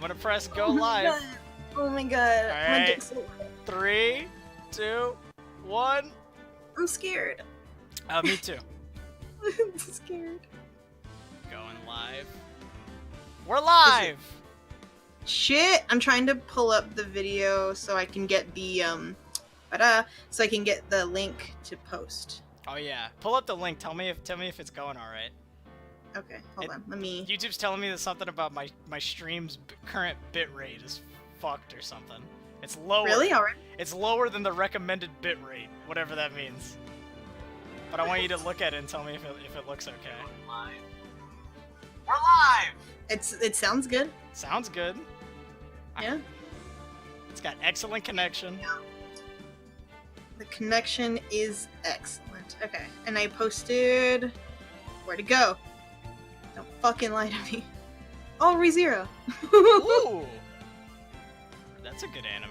gonna press go live. Oh my god. All right. 3, 2, 1. I'm scared. Me too. I'm scared. Going live. We're live. Shit! I'm trying to pull up the video so I can get the so I can get the link to post. Oh yeah. Pull up the link. Tell me if it's going all right. Okay, hold on. Let me. YouTube's telling me there's something about my stream's current bitrate is fucked or something. It's lower. Really? Alright. It's lower than the recommended bitrate, whatever that means. But I want you to look at it and tell me if it looks okay. We're live. It sounds good. Sounds good. Yeah. It's got excellent connection. Yeah. The connection is excellent. Okay, and I posted. Where to go? Don't fucking lie to me. Oh, ReZero. Ooh. That's a good anime.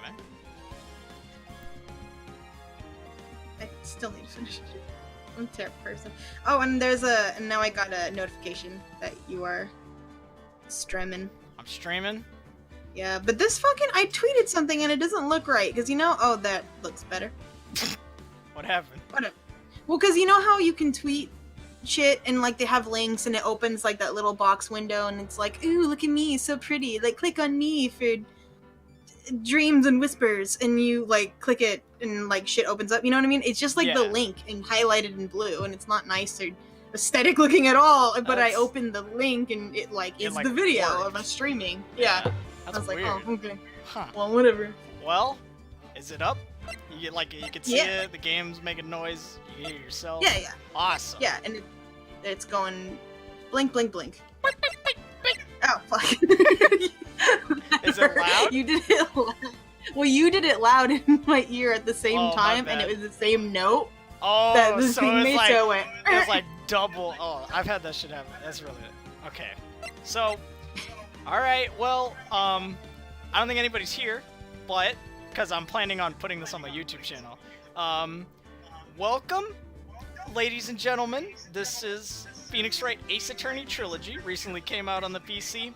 I still need to finish it. I'm a terrible person. Oh, and and now I got a notification that you are streaming. I'm streaming? Yeah, but this fucking, I tweeted something and it doesn't look right, because oh, that looks better. What happened? Whatever. Well, because you know how you can tweet shit and like they have links and it opens like that little box window and it's like, ooh, look at me, so pretty. Like, click on me for dreams and whispers, and you like click it and like shit opens up, you know what I mean? It's just like the link and highlighted in blue, and it's not nice or aesthetic looking at all, but I opened the link and it like is the video of us streaming. Yeah. That's I was weird. like, oh, okay. Huh. Well, whatever. Well, is it up? You can see it, the game's making noise, you hear yourself. Yeah, yeah. Awesome. Yeah, and it's going blink, blink, blink. Oh, fuck. Is it loud? You did it loud. Well, you did it loud in my ear at the same time, and it was the same note. Oh, that this so thing made, like, so it it was like double. Oh, I've had that shit happen. That's really good. Okay. So, alright, well, I don't think anybody's here, but, because I'm planning on putting this on my YouTube channel. Welcome, ladies and gentlemen. This is Phoenix Wright Ace Trilogy. Recently came out on the PC.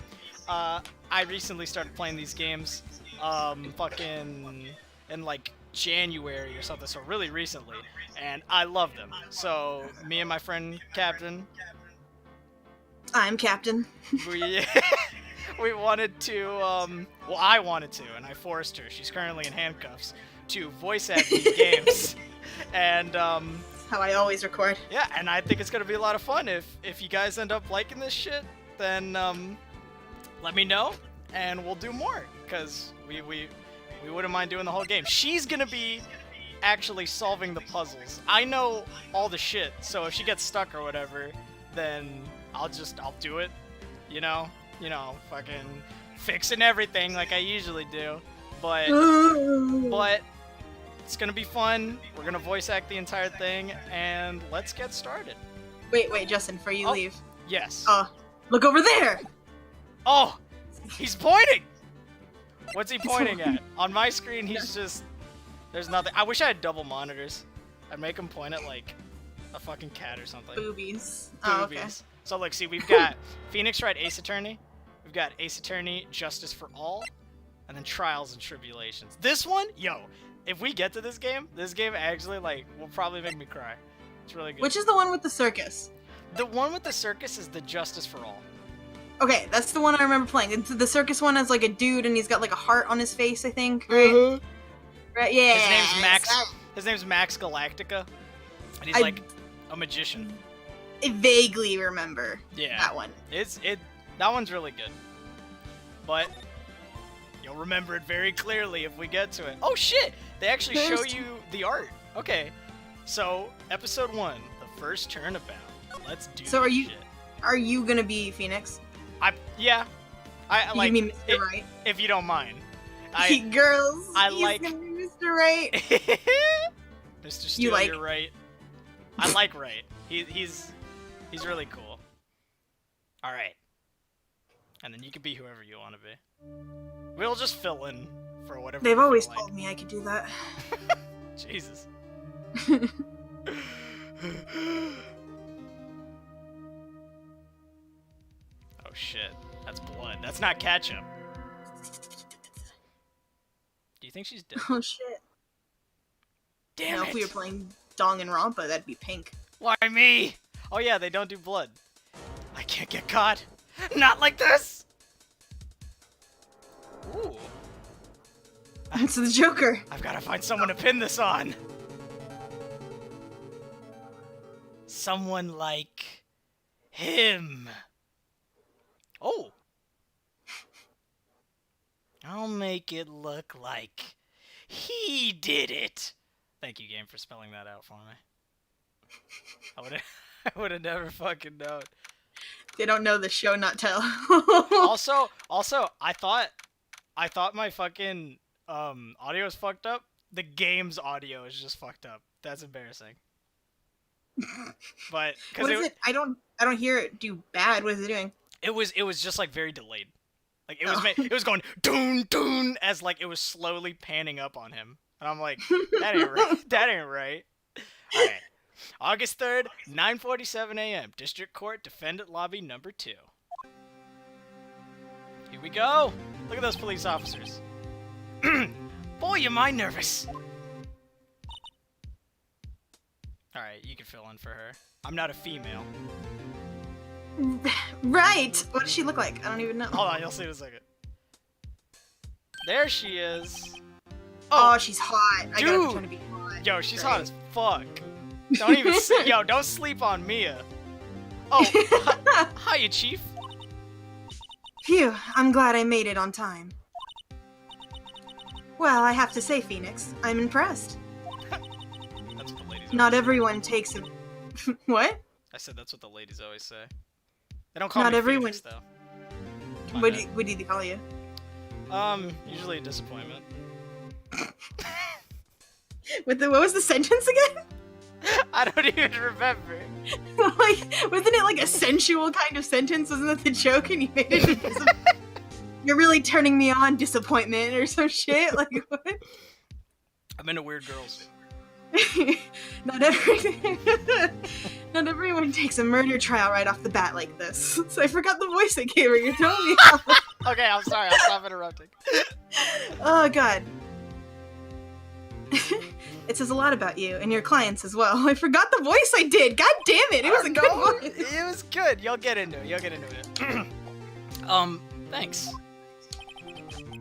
I recently started playing these games, fucking in like January or something, so really recently, and I love them. So me and my friend Captain, I'm Captain. we wanted to, well, I wanted to, and I forced her. She's currently in handcuffs to voice act these games, and That's how I always record. yeah, and I think it's gonna be a lot of fun. If you guys end up liking this shit, then let me know, and we'll do more, because we wouldn't mind doing the whole game. She's gonna be actually solving the puzzles. I know all the shit, so if she gets stuck or whatever, then I'll do it, you know, fucking fixing everything like I usually do, but it's gonna be fun. We're gonna voice act the entire thing, and let's get started. Wait, Justin, before you leave. Yes. Look over there! Oh! He's pointing! What's he pointing at? On my screen, he's just... There's nothing. I wish I had double monitors. I'd make him point at, like, a fucking cat or something. Boobies. Boobies. Oh, okay. So, look, see, we've got Phoenix Wright Ace Attorney. We've got Ace Attorney, Justice for All. And then Trials and Tribulations. This one, yo, if we get to this game actually, like, will probably make me cry. It's really good. Which is the one with the circus? The one with the circus is the Justice for All. Okay, that's the one I remember playing. The circus one has like a dude and he's got like a heart on his face, I think, right? Right, yeah. His name's Max. His name's Max Galactica, and he's like a magician. I vaguely remember that one. That one's really good, but you'll remember it very clearly if we get to it. Oh shit! They actually show you the art. Okay, so episode 1, the first turnabout. Let's do. So this shit. Are you gonna be Phoenix? Yeah. I like. You mean Mr. Wright? If you don't mind. Girls. He's gonna be Mr. Wright. Mr. Steele, you're right. I like Wright. He's really cool. All right. And then you can be whoever you want to be. We'll just fill in for whatever. They've always told me I could do that. Jesus. Oh shit, that's blood. That's not ketchup. think she's dead. Oh shit. Damn Now, it! if we were playing Danganronpa, that'd be pink. Why me? Oh yeah, they don't do blood. I can't get caught. Not like this! Ooh. It's the Joker. I've got to find someone to pin this on. Someone like him. Oh. I'll make it look like he did it. Thank you, game, for spelling that out for me. I would have never fucking known. They don't know the show, not tell. Also, I thought my fucking audio is fucked up. The game's audio is just fucked up. That's embarrassing. But what is it? I don't hear it do bad. What is it doing? It was just like very delayed. Like it was going doon doon as like it was slowly panning up on him. And I'm like, that ain't right. That ain't right. All right. August 3rd, 9:47 a.m. District Court, Defendant Lobby number 2. Here we go. Look at those police officers. Boy, am I nervous. Alright, you can fill in for her. I'm not a female. Right! What does she look like? I don't even know. Hold on, you'll see in a second. There she is. Oh, she's hot. I gotta Dude. pretend to be hot. Yo, she's Right. hot as fuck. Don't even yo, don't sleep on Mia. Oh, hiya, Chief. Phew, I'm glad I made it on time. Well, I have to say, Phoenix, I'm impressed. That's what the ladies Not always everyone takes a... What? say. I said that's what the ladies always say. They don't call Not me everyone- Phoenix, though. My What bad. what did they call you? Usually a disappointment. What was the sentence again? I don't even remember. Like, wasn't it like a sensual kind of sentence? Wasn't that the joke? And you made it You're really turning me on, disappointment, or some shit? Like, what? I'm into weird girls. Not everyone takes a murder trial right off the bat like this. So I forgot the voice I gave her. You're throwing me off. Okay, I'm sorry. I'll stop interrupting. Oh, God. It says a lot about you and your clients as well. I forgot the voice I did. God damn it. It was a good voice. It was good. You'll get into it. You'll get into it. Thanks.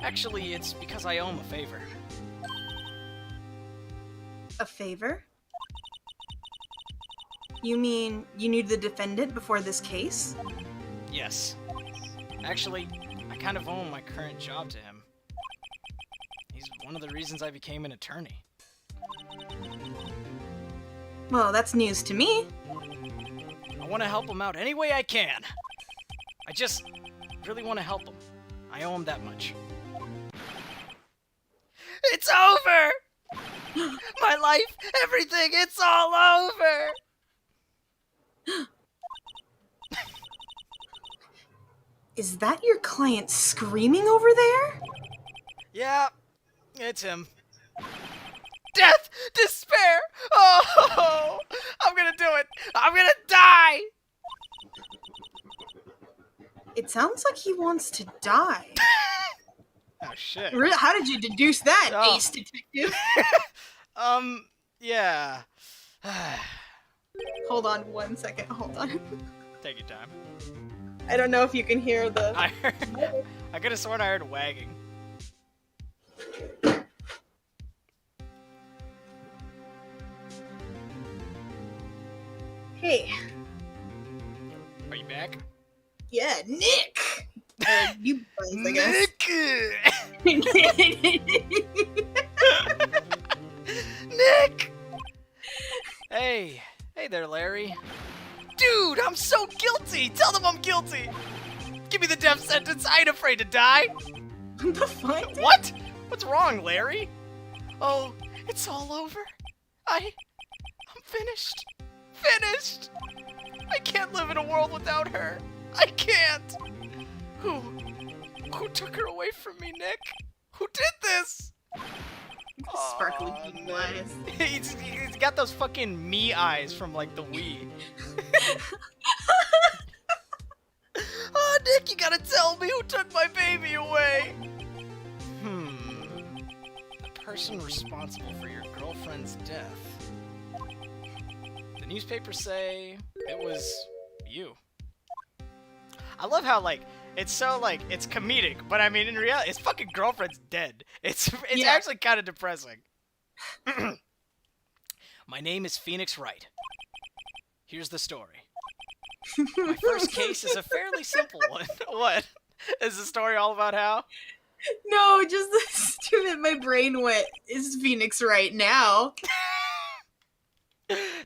Actually, it's because I owe him a favor. A favor? You mean you knew the defendant before this case? Yes. Actually, I kind of owe my current job to him. He's one of the reasons I became an attorney. Well, that's news to me. I want to help him out any way I can. I just really want to help him. I owe him that much. It's over! My life, everything, it's all over! Is that your client screaming over there? Yeah, it's him. Death! Despair! Oh! I'm gonna do it! I'm gonna die! It sounds like he wants to die. Oh, shit. How did you deduce that, Oh. ace detective? Yeah. Hold on 1 second. Hold on. Take your time. I don't know if you can hear the... I could have sworn I heard wagging. Hey. Are you back? Yeah, Nick! You guys, I guess. Nick! Nick! Hey there, Larry. Dude, I'm so guilty! Tell them I'm guilty! Give me the death sentence, I ain't afraid to die! What the fuck? What? What's wrong, Larry? Oh, it's all over? I'm finished. Finished! I can't live in a world without her. I can't! Who took her away from me, Nick? Who did this? Sparkly Aw, blue Nick. eyes. He's got those fucking me eyes from like the Wii. Oh, Nick, you gotta tell me who took my baby away. person responsible for your girlfriend's death? The newspapers say it was you. I love how, like, it's so, like, it's comedic, but I mean, in reality, his fucking girlfriend's dead. It's actually kind of depressing. My name is Phoenix Wright. Here's the story. My first case is a fairly simple one. What? Is the story all about how? No, just the stupid. My brain went. Is Phoenix Wright now?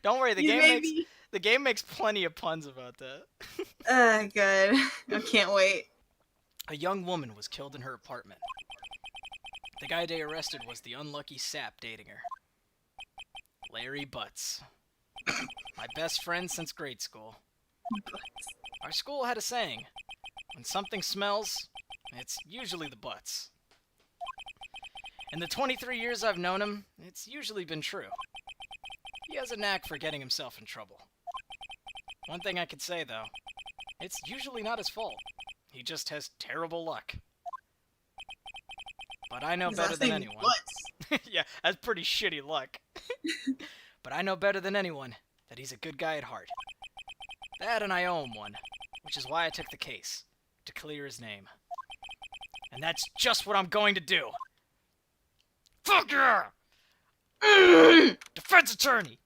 Don't worry, the game makes plenty of puns about that. Good. I can't wait. A young woman was killed in her apartment. The guy they arrested was the unlucky sap dating her. Larry Butts. My best friend since grade school. Our school had a saying, when something smells, it's usually the butts. In the 23 years I've known him, it's usually been true. He has a knack for getting himself in trouble. One thing I could say, though, it's usually not his fault. He just has terrible luck. But I know better than anyone. Yeah, that's pretty shitty luck. But I know better than anyone that he's a good guy at heart. That and I owe him one, which is why I took the case, to clear his name. And that's just what I'm going to do. Fuck yeah! Defense attorney!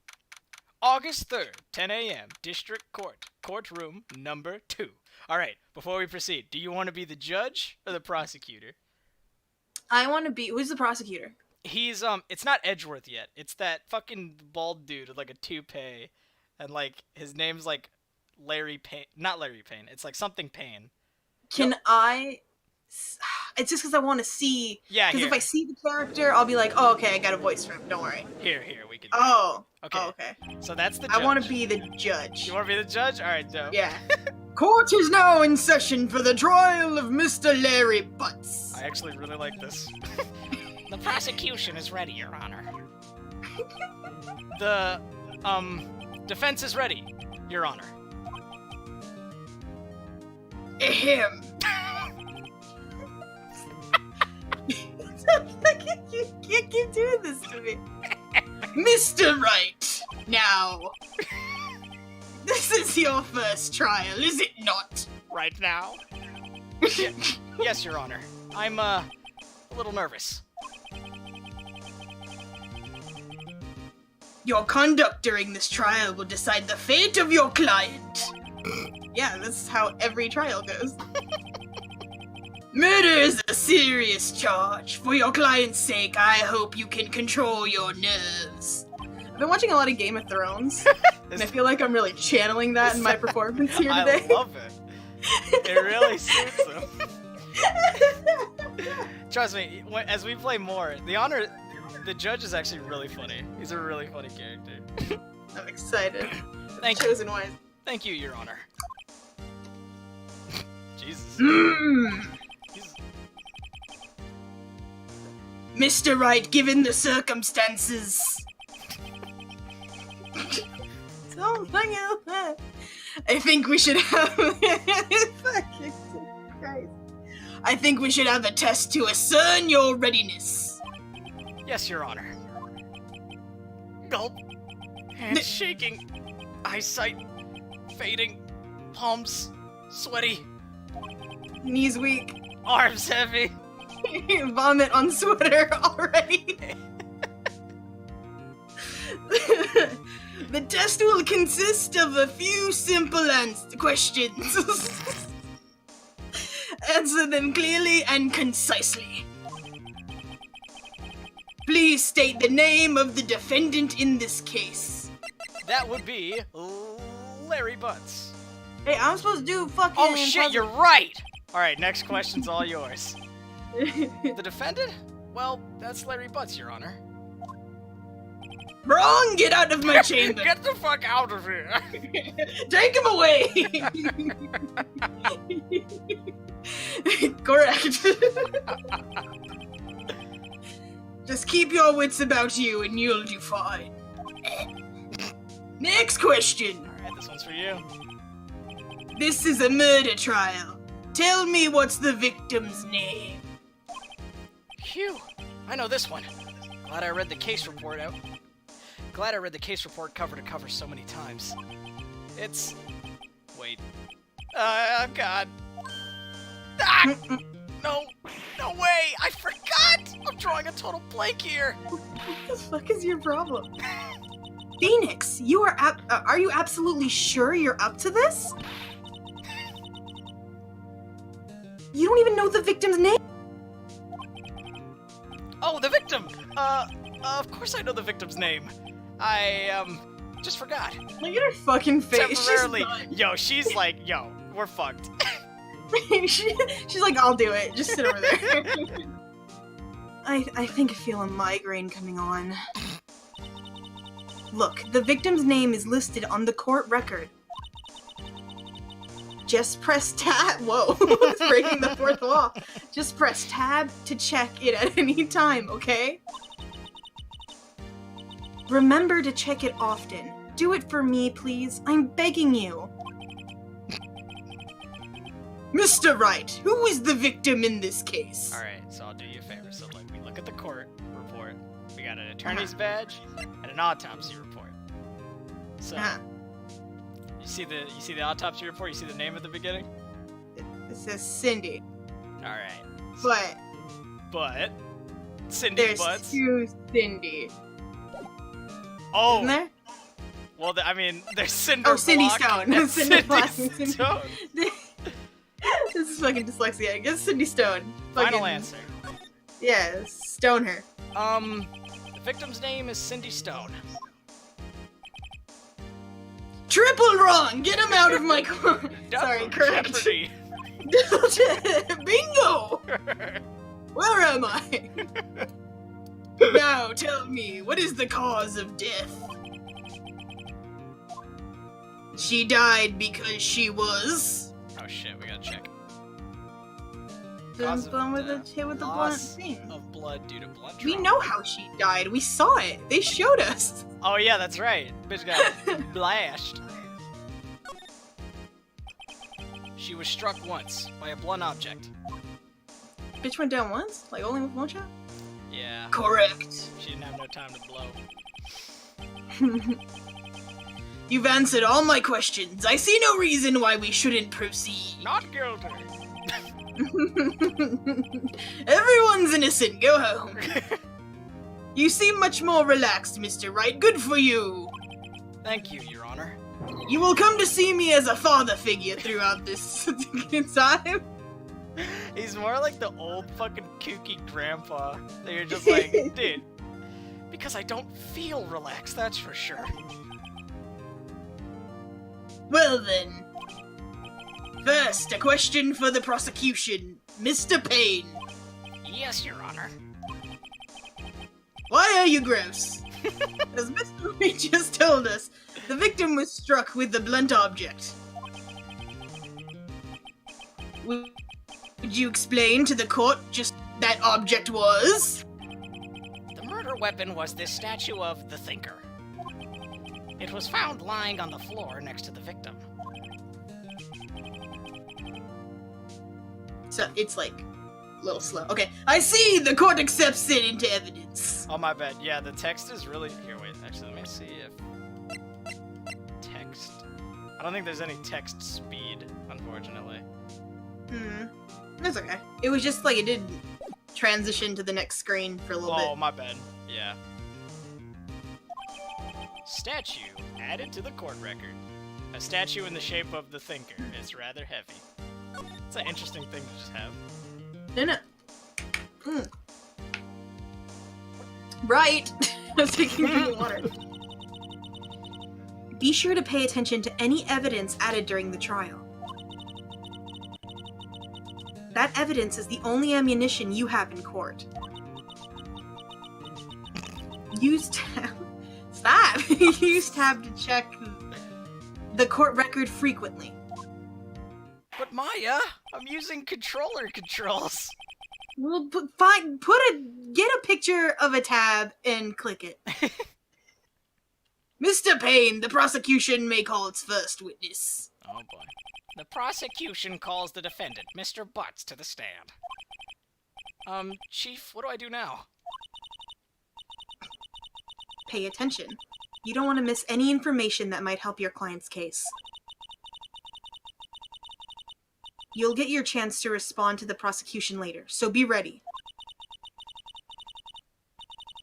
August 3rd, 10 a.m., District Court, courtroom number 2. Alright, before we proceed, do you want to be the judge or the prosecutor? I want to be. Who's the prosecutor? He's, it's not Edgeworth yet. It's that fucking bald dude with, like, a toupee. And, like, his name's, like, Larry Payne. Not Larry Payne. It's, like, something Payne. Can I... It's just because I want to see... Yeah, because if I see the character, I'll be like, oh, okay, I got a voice for him. Don't worry. Here, we can... Oh. Okay. Oh, okay. So that's the judge. I want to be the judge. You want to be the judge? Alright, dope. Yeah. Court is now in session for the trial of Mr. Larry Butts. I actually really like this. The prosecution is ready, Your Honor. The, defense is ready, Your Honor. Ahem. You can't keep doing this to me. Mr. Wright, now. This is your first trial, is it not? Right now? Yes, Your Honor. I'm, a little nervous. Your conduct during this trial will decide the fate of your client. Yeah, that's how every trial goes. Murder is a serious charge. For your client's sake, I hope you can control your nerves. I've been watching a lot of Game of Thrones, and I feel like I'm really channeling that in my performance here today. I love it. It really suits him. Trust me, as we play more, the judge is actually really funny. He's a really funny character. I'm excited. Thank you. Chosen wise. Thank you, Your Honor. Jesus. Mr. Wright, given the circumstances... I think we should have... Fucking Christ. I think we should have a test to ascertain your readiness. Yes, Your Honor. Gulp. Hands shaking. Eyesight fading. Palms sweaty. Knees weak. Arms heavy. Vomit on sweater already. The test will consist of a few simple questions. Answer them clearly and concisely. Please state the name of the defendant in this case. That would be Larry Butts. Hey, I'm supposed to do fucking... Oh shit, you're right! Alright, next question's all yours. The defendant? Well, that's Larry Butts, Your Honor. Wrong! Get out of my chamber! Get the fuck out of here! Take him away! Correct. Just keep your wits about you and you'll do fine. Next question. Alright, this one's for you. This is a murder trial. Tell me what's the victim's name. Phew, I know this one. Glad I read the case report out. Glad I read the case report cover to cover so many times. It's... Wait. God. Ah! No! No way! I forgot! I'm drawing a total blank here! What the fuck is your problem? Phoenix, you are you absolutely sure you're up to this? You don't even know the victim's name! Oh, the victim! Of course I know the victim's name. I, just forgot. Look at her fucking face. Temporarily. Yo, she's like, yo, we're fucked. She's like, I'll do it. Just sit over there. I think I feel a migraine coming on. Look, the victim's name is listed on the court record. Just press tab. Whoa, it's breaking the fourth wall. Just press tab to check it at any time, okay? Remember to check it often. Do it for me, please. I'm begging you. Mr. Wright, who is the victim in this case? Alright, so I'll do you a favor. So, like, we look at the court report. We got an attorney's badge and an autopsy report. So, you see the autopsy report? You see the name at the beginning? It says Cindy. Alright. But Cindy there's Butts. two Cindy. Oh! Isn't there? Well, I mean, there's Cinder Oh, Cindy Block Stone. and Cindy Block. Cindy Stone. This is fucking dyslexia. I guess Cindy Stone. Final answer. Yeah, stone her. The victim's name is Cindy Stone. Triple wrong! Get him out of my car! Sorry, correct. Jeopardy. Bingo! Where am I? Now tell me, what is the cause of death? She died because she was... Oh shit, we gotta check. Hit with the blunt Loss thing. of blood due to blunt We trauma. know how she died. We saw it. They showed us. Oh yeah, that's right. Bitch got blashed. She was struck once by a blunt object. Bitch went down once? Like only with one shot? Yeah. Correct. She didn't have no time to blow. You've answered all my questions. I see no reason why we shouldn't proceed. Not guilty. Everyone's innocent. Go home. You seem much more relaxed, Mr. Wright. Good for you. Thank you, Your Honor. You will come to see me as a father figure throughout this time. He's more like the old fucking kooky grandpa. That you're just like, dude, because I don't feel relaxed, that's for sure. Well then. First, a question for the prosecution. Mr. Payne. Yes, Your Honor. Why are you gross? As Mr. Wright just told us, the victim was struck with the blunt object. Would you explain to the court just that object was? The murder weapon was this statue of the Thinker. It was found lying on the floor next to the victim. So it's like a little slow. Okay, I see. The court accepts it into evidence. Oh, my bad. Yeah, the text is really... Here, wait. Actually, let me see if... Text... I don't think there's any text speed, unfortunately. That's okay. It was just like it did transition to the next screen for a little Oh, bit. my bad. Yeah. Statue added to the court record. A statue in the shape of the Thinker. It's rather heavy. It's an interesting thing to just have. No. Right. I was taking through the water. Be sure to pay attention to any evidence added during the trial. That evidence is the only ammunition you have in court. Use tab. Stop! Use tab to check the court record frequently. But Maya, I'm using controller controls. Well, get a picture of a tab and click it. Mr. Payne, the prosecution may call its first witness. Oh boy. The prosecution calls the defendant, Mr. Butts, to the stand. Chief, what do I do now? pay attention. You don't want to miss any information that might help your client's case. You'll get your chance to respond to the prosecution later, so be ready.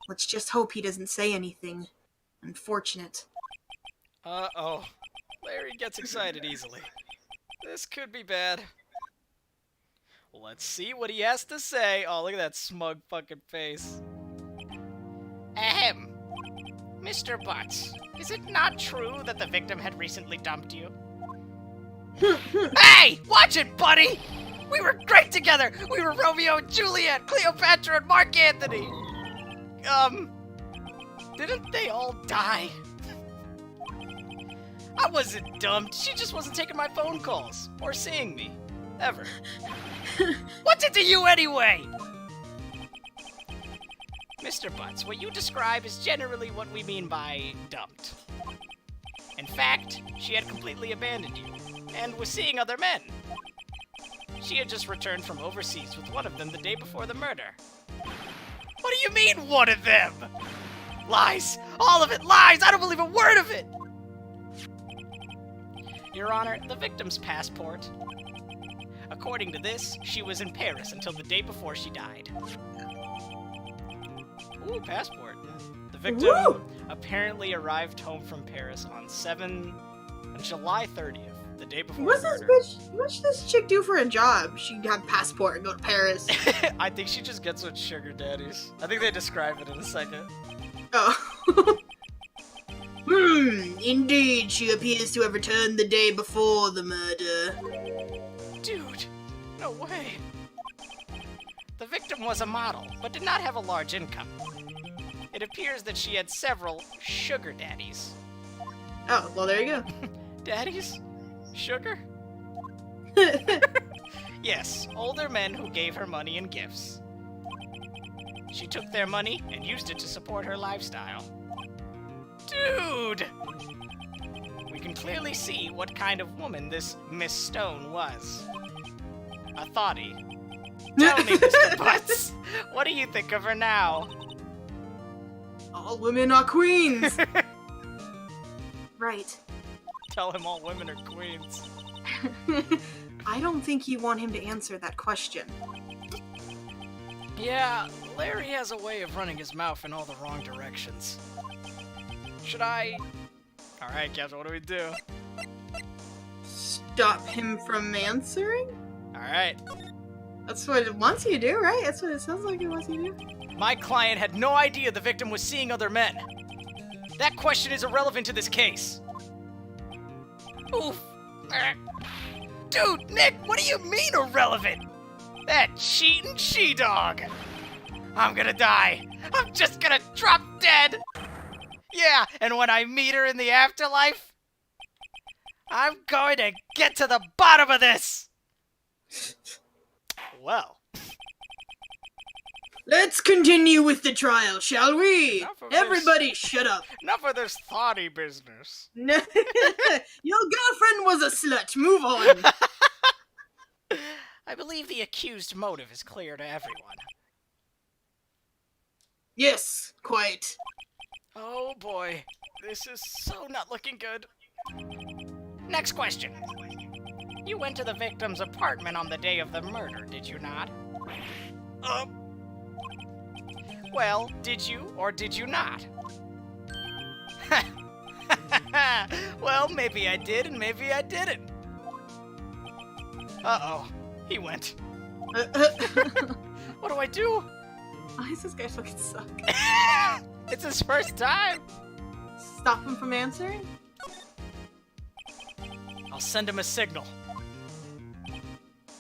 Let's just hope he doesn't say anything unfortunate. Uh-oh. Larry gets excited easily. This could be bad. Let's see what he has to say. Oh, look at that smug fucking face. Ahem. Mr. Butts, is it not true that the victim had recently dumped you? Hey! Watch it, buddy! We were great together! We were Romeo and Juliet, Cleopatra and Mark Antony! Didn't they all die? I wasn't dumped. She just wasn't taking my phone calls. Or seeing me. Ever. What's it to you anyway? Mr. Butts, what you describe is generally what we mean by dumped. In fact, she had completely abandoned you, and was seeing other men. She had just returned from overseas with one of them the day before the murder. What do you mean, one of them? Lies! All of it lies! I don't believe a word of it! Your Honor, the victim's passport. According to this, she was in Paris until the day before she died. Ooh, passport. The victim apparently arrived home from Paris on July 30th, the day before What's the this murder. bitch? What's this chick do for a job? She'd have a passport and go to Paris. I think she just gets with sugar daddies. I think they describe it in a second. Oh. Indeed, she appears to have returned the day before the murder. Dude, no way. The victim was a model, but did not have a large income. It appears that she had several sugar daddies. Oh, well, there you go. Daddies? Sugar? Yes, older men who gave her money and gifts. She took their money and used it to support her lifestyle. Dude! We can clearly see what kind of woman this Miss Stone was. A thotty. Tell me, Mr. Butts, what do you think of her now? All women are queens. Right. Tell him all women are queens. I don't think you want him to answer that question. Yeah, Larry has a way of running his mouth in all the wrong directions. Should I... Alright, Captain, what do we do? Stop him from answering? Alright. That's what it wants you to do, right? That's what it sounds like it wants you to do. My client had no idea the victim was seeing other men. That question is irrelevant to this case. Oof. Dude, Nick, what do you mean irrelevant? That cheating she-dog. I'm gonna die. I'm just gonna drop dead. Yeah, and when I meet her in the afterlife, I'm going to get to the bottom of this. Well. Let's continue with the trial, shall we? Enough of this. Everybody shut up. Enough of this thotty business. Your girlfriend was a slut. Move on. I believe the accused motive is clear to everyone. Yes, quite. Oh boy, this is so not looking good. Next question. You went to the victim's apartment on the day of the murder, did you not? Well, did you or did you not? Well, maybe I did and maybe I didn't. Uh-oh, he went. What do I do? Why does this guy fucking suck? It's his first time. Stop him from answering? I'll send him a signal.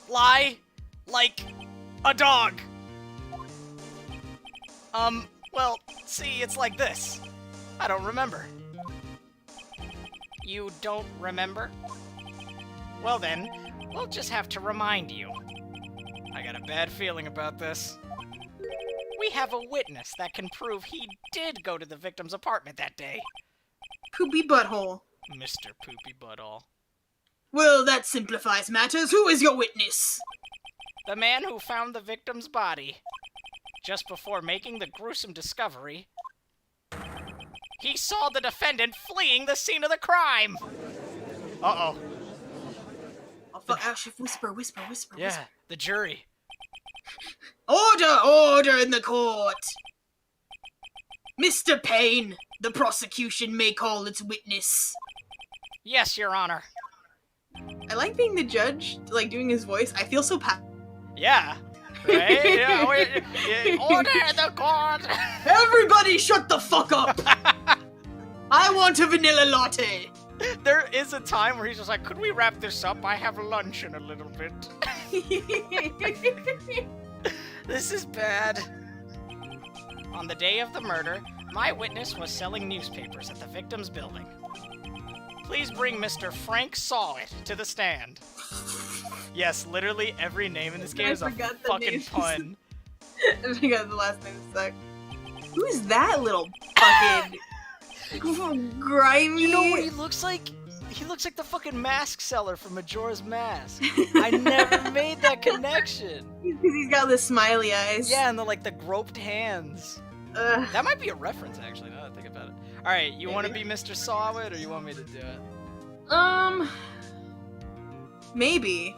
Lie like a dog. Well, see, it's like this. I don't remember. You don't remember? Well then, we'll just have to remind you. I got a bad feeling about this. We have a witness that can prove he did go to the victim's apartment that day. Poopy butthole. Mr. Poopy Butthole. Well, that simplifies matters. Who is your witness? The man who found the victim's body. Just before making the gruesome discovery He saw the defendant fleeing the scene of the crime. Uh-oh. Actually, whisper. Yeah, the jury. Order in the court. Mr. Payne, the prosecution may call its witness. Yes, Your Honor. I like being the judge, like doing his voice. I feel so Yeah. Right? Yeah, order in the court. Everybody shut the fuck up! I want a vanilla latte. There is a time where he's just like, could we wrap this up? I have lunch in a little bit. This is bad. On the day of the murder, my witness was selling newspapers at the victim's building. Please bring Mr. Frank Sawit to the stand. Yes, literally every name in this game is a fucking names. pun. I forgot the last name suck. Who's that little fucking grimy? You know what he looks like? He looks like the fucking mask seller from Majora's Mask. I never made that connection. Because he's got the smiley eyes. Yeah, and the groped hands. That might be a reference, actually, now that I think about it. Alright, you want to be Mr. Sawit, or you want me to do it? Maybe.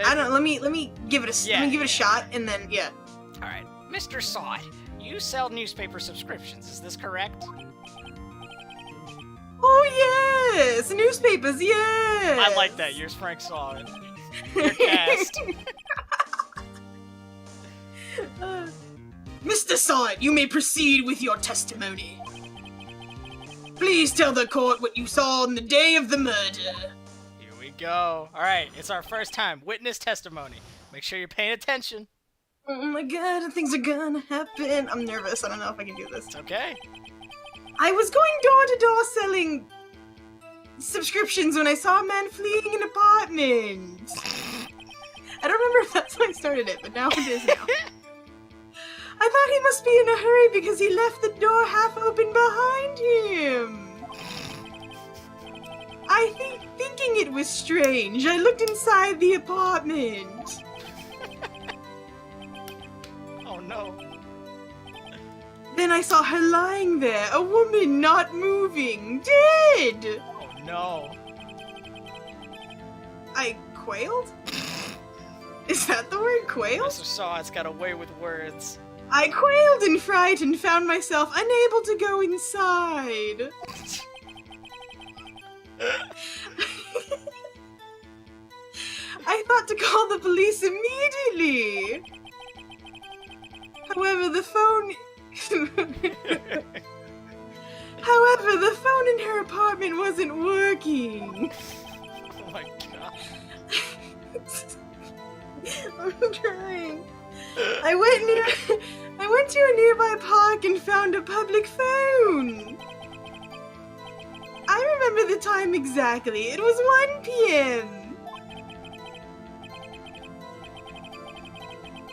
I don't. Let me give it a. Yeah, let me give it a shot, and then yeah. All right, Mr. Sawit, you sell newspaper subscriptions. Is this correct? Oh yes, newspapers. Yes. I like that. You're Frank Sawit. You're cast. Mr. Sawit, you may proceed with your testimony. Please tell the court what you saw on the day of the murder. Here we go. All right, it's our first time. Witness testimony. Make sure you're paying attention. Oh my god, things are gonna happen. I'm nervous. I don't know if I can do this. It's okay. I was going door to door selling subscriptions when I saw a man fleeing an apartment. I don't remember if that's how I started it, but now it is now. I thought he must be in a hurry because he left the door half open behind him. Thinking it was strange, I looked inside the apartment. Oh no. Then I saw her lying there, a woman not moving, dead. Oh no. I quailed? Is that the word quailed? Mr. Sawit's got a way with words. I quailed in fright and found myself unable to go inside. I thought to call the police immediately. However, the phone in her apartment wasn't working. Oh my god. I'm trying. I went to a nearby park and found a public phone. I remember the time exactly. It was 1 p.m.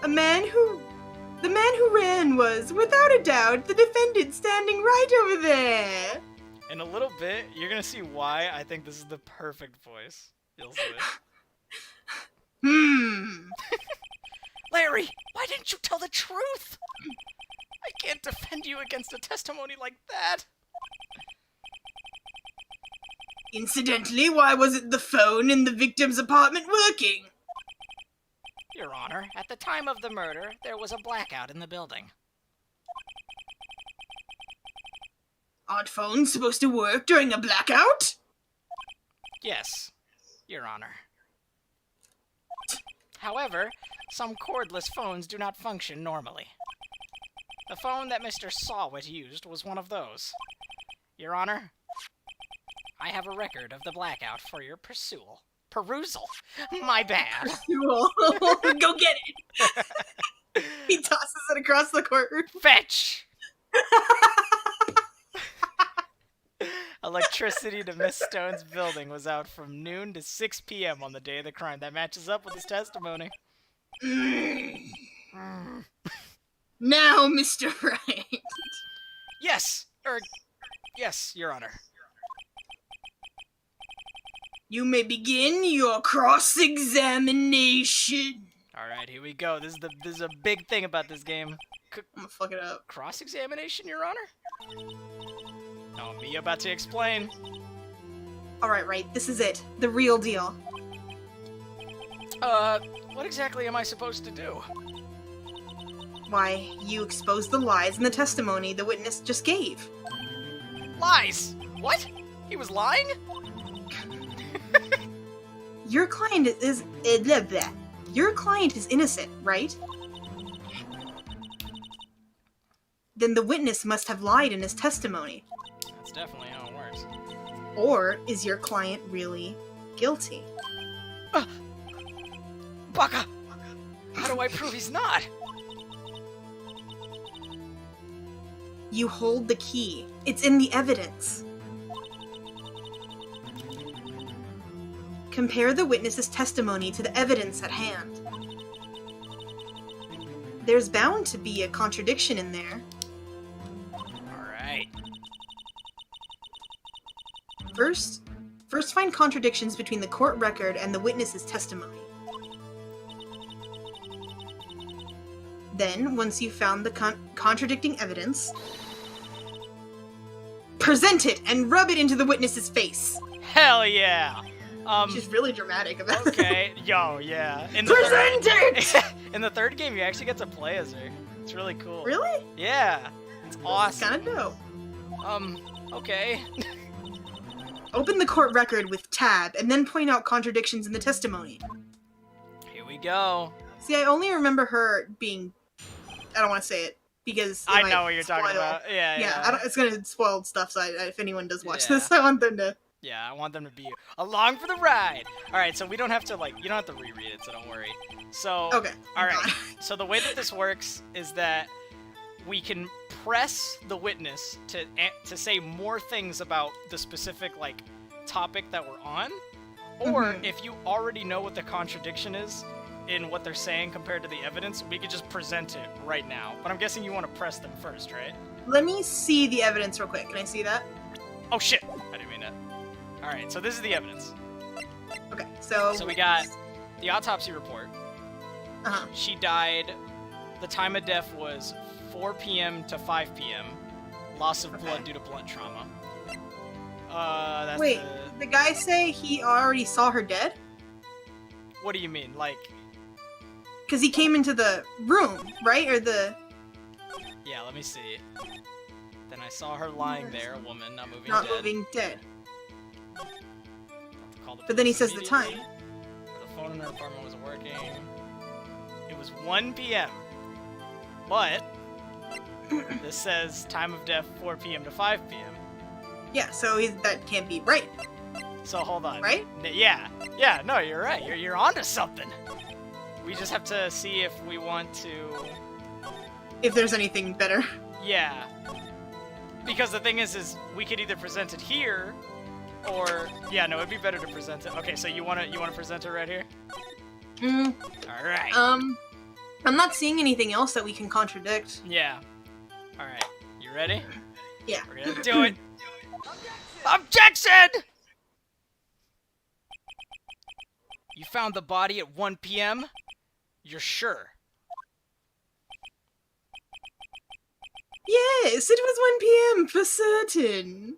The man who ran was, without a doubt, the defendant standing right over there. In a little bit, you're gonna see why I think this is the perfect voice. You'll see. Larry, why didn't you tell the truth? I can't defend you against a testimony like that. Incidentally, why wasn't the phone in the victim's apartment working? Your Honor, at the time of the murder, there was a blackout in the building. Aren't phones supposed to work during a blackout? Yes, Your Honor. However, some cordless phones do not function normally. The phone that Mr. Sawit used was one of those. Your Honor, I have a record of the blackout for your perusal. My bad. Cool. Go get it. He tosses it across the courtroom. Fetch! Electricity to Miss Stone's building was out from noon to 6 p.m. on the day of the crime. That matches up with his testimony. Now, Mr. Wright. Yes, yes, Your Honor. You may begin your cross-examination. All right, here we go. This is a big thing about this game. I'm gonna fuck it up. Cross-examination, Your Honor? Oh, me about to explain. Alright, right, this is it. The real deal. What exactly am I supposed to do? Why, you exposed the lies in the testimony the witness just gave. Lies! What? He was lying? Your client is... blah, blah. Your client is innocent, right? Then the witness must have lied in his testimony. That's definitely how it works. Or is your client really guilty? Baka! How do I prove he's not? You hold the key. It's in the evidence. Compare the witness's testimony to the evidence at hand. There's bound to be a contradiction in there. Alright. First find contradictions between the court record and the witness's testimony. Then, once you've found the contradicting evidence, present it and rub it into the witness's face. Hell yeah! She's really dramatic about it. Okay, yo, yeah. Present it! In the third game, you actually get to play as her. It's really cool. Really? Yeah. It's awesome. Kind of dope. Okay. Open the court record with tab, and then point out contradictions in the testimony. Here we go. See, I only remember her being... I don't want to say it, because it I might know what you're talking spoil- about. Yeah, Yeah, yeah. it's gonna spoil stuff, so if anyone does watch Yeah. this, I want them to... Yeah, I want them to be along for the ride. Alright, so we don't have to, like, you don't have to reread it, so don't worry. So, Okay. alright. So the way that this works is that we can press the witness to say more things about the specific, like, topic that we're on. Or, Mhm. if you already know what the contradiction is in what they're saying compared to the evidence, we could just present it right now. But I'm guessing you want to press them first, right? Let me see the evidence real quick. Can I see that? Oh shit! I didn't mean that. Alright, so this is the evidence. Okay, so... So we got the autopsy report. Uh-huh. She died, the time of death was 4 p.m. to 5 p.m. Loss of blood due to blunt trauma. That's Wait, the guy say he already saw her dead? What do you mean? Like, Because he came into the room, right? Or the... yeah, let me see. Then I saw her lying there, a woman, not moving Not dead. moving dead. Call the But then he police says the time. immediately. The phone in her apartment wasn't working. It was 1 p.m. But this says time of death 4 p.m. to 5 p.m. Yeah, so that can't be right, So hold on. right? Yeah. Yeah, no, you're right. You're onto something. We just have to see if we want to... If there's anything better. Yeah. Because the thing is we could either present it here, or... Yeah, no, it'd be better to present it. Okay, so you wanna present it right here? Alright. I'm not seeing anything else that we can contradict. Yeah. Alright. You ready? Yeah. We're gonna do it. Objection! You found the body at 1 p.m.? You're sure? Yes, it was 1 p.m. for certain.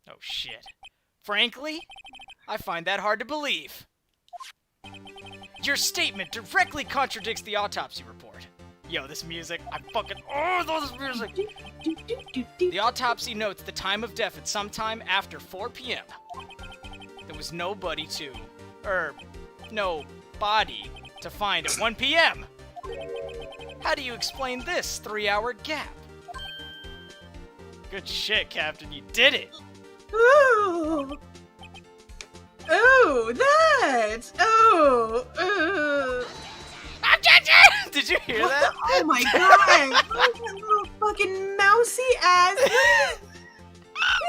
Oh shit. Frankly, I find that hard to believe. Your statement directly contradicts the autopsy report. Yo, this music, I fucking... Oh, this music! The autopsy notes the time of death at some time after 4 p.m. There was no body to find at 1 p.m. How do you explain this 3-hour gap? Good shit, Captain, you did it! Oh, that! Objection! Did you hear that? Oh my god! Look at that little fucking mousy ass!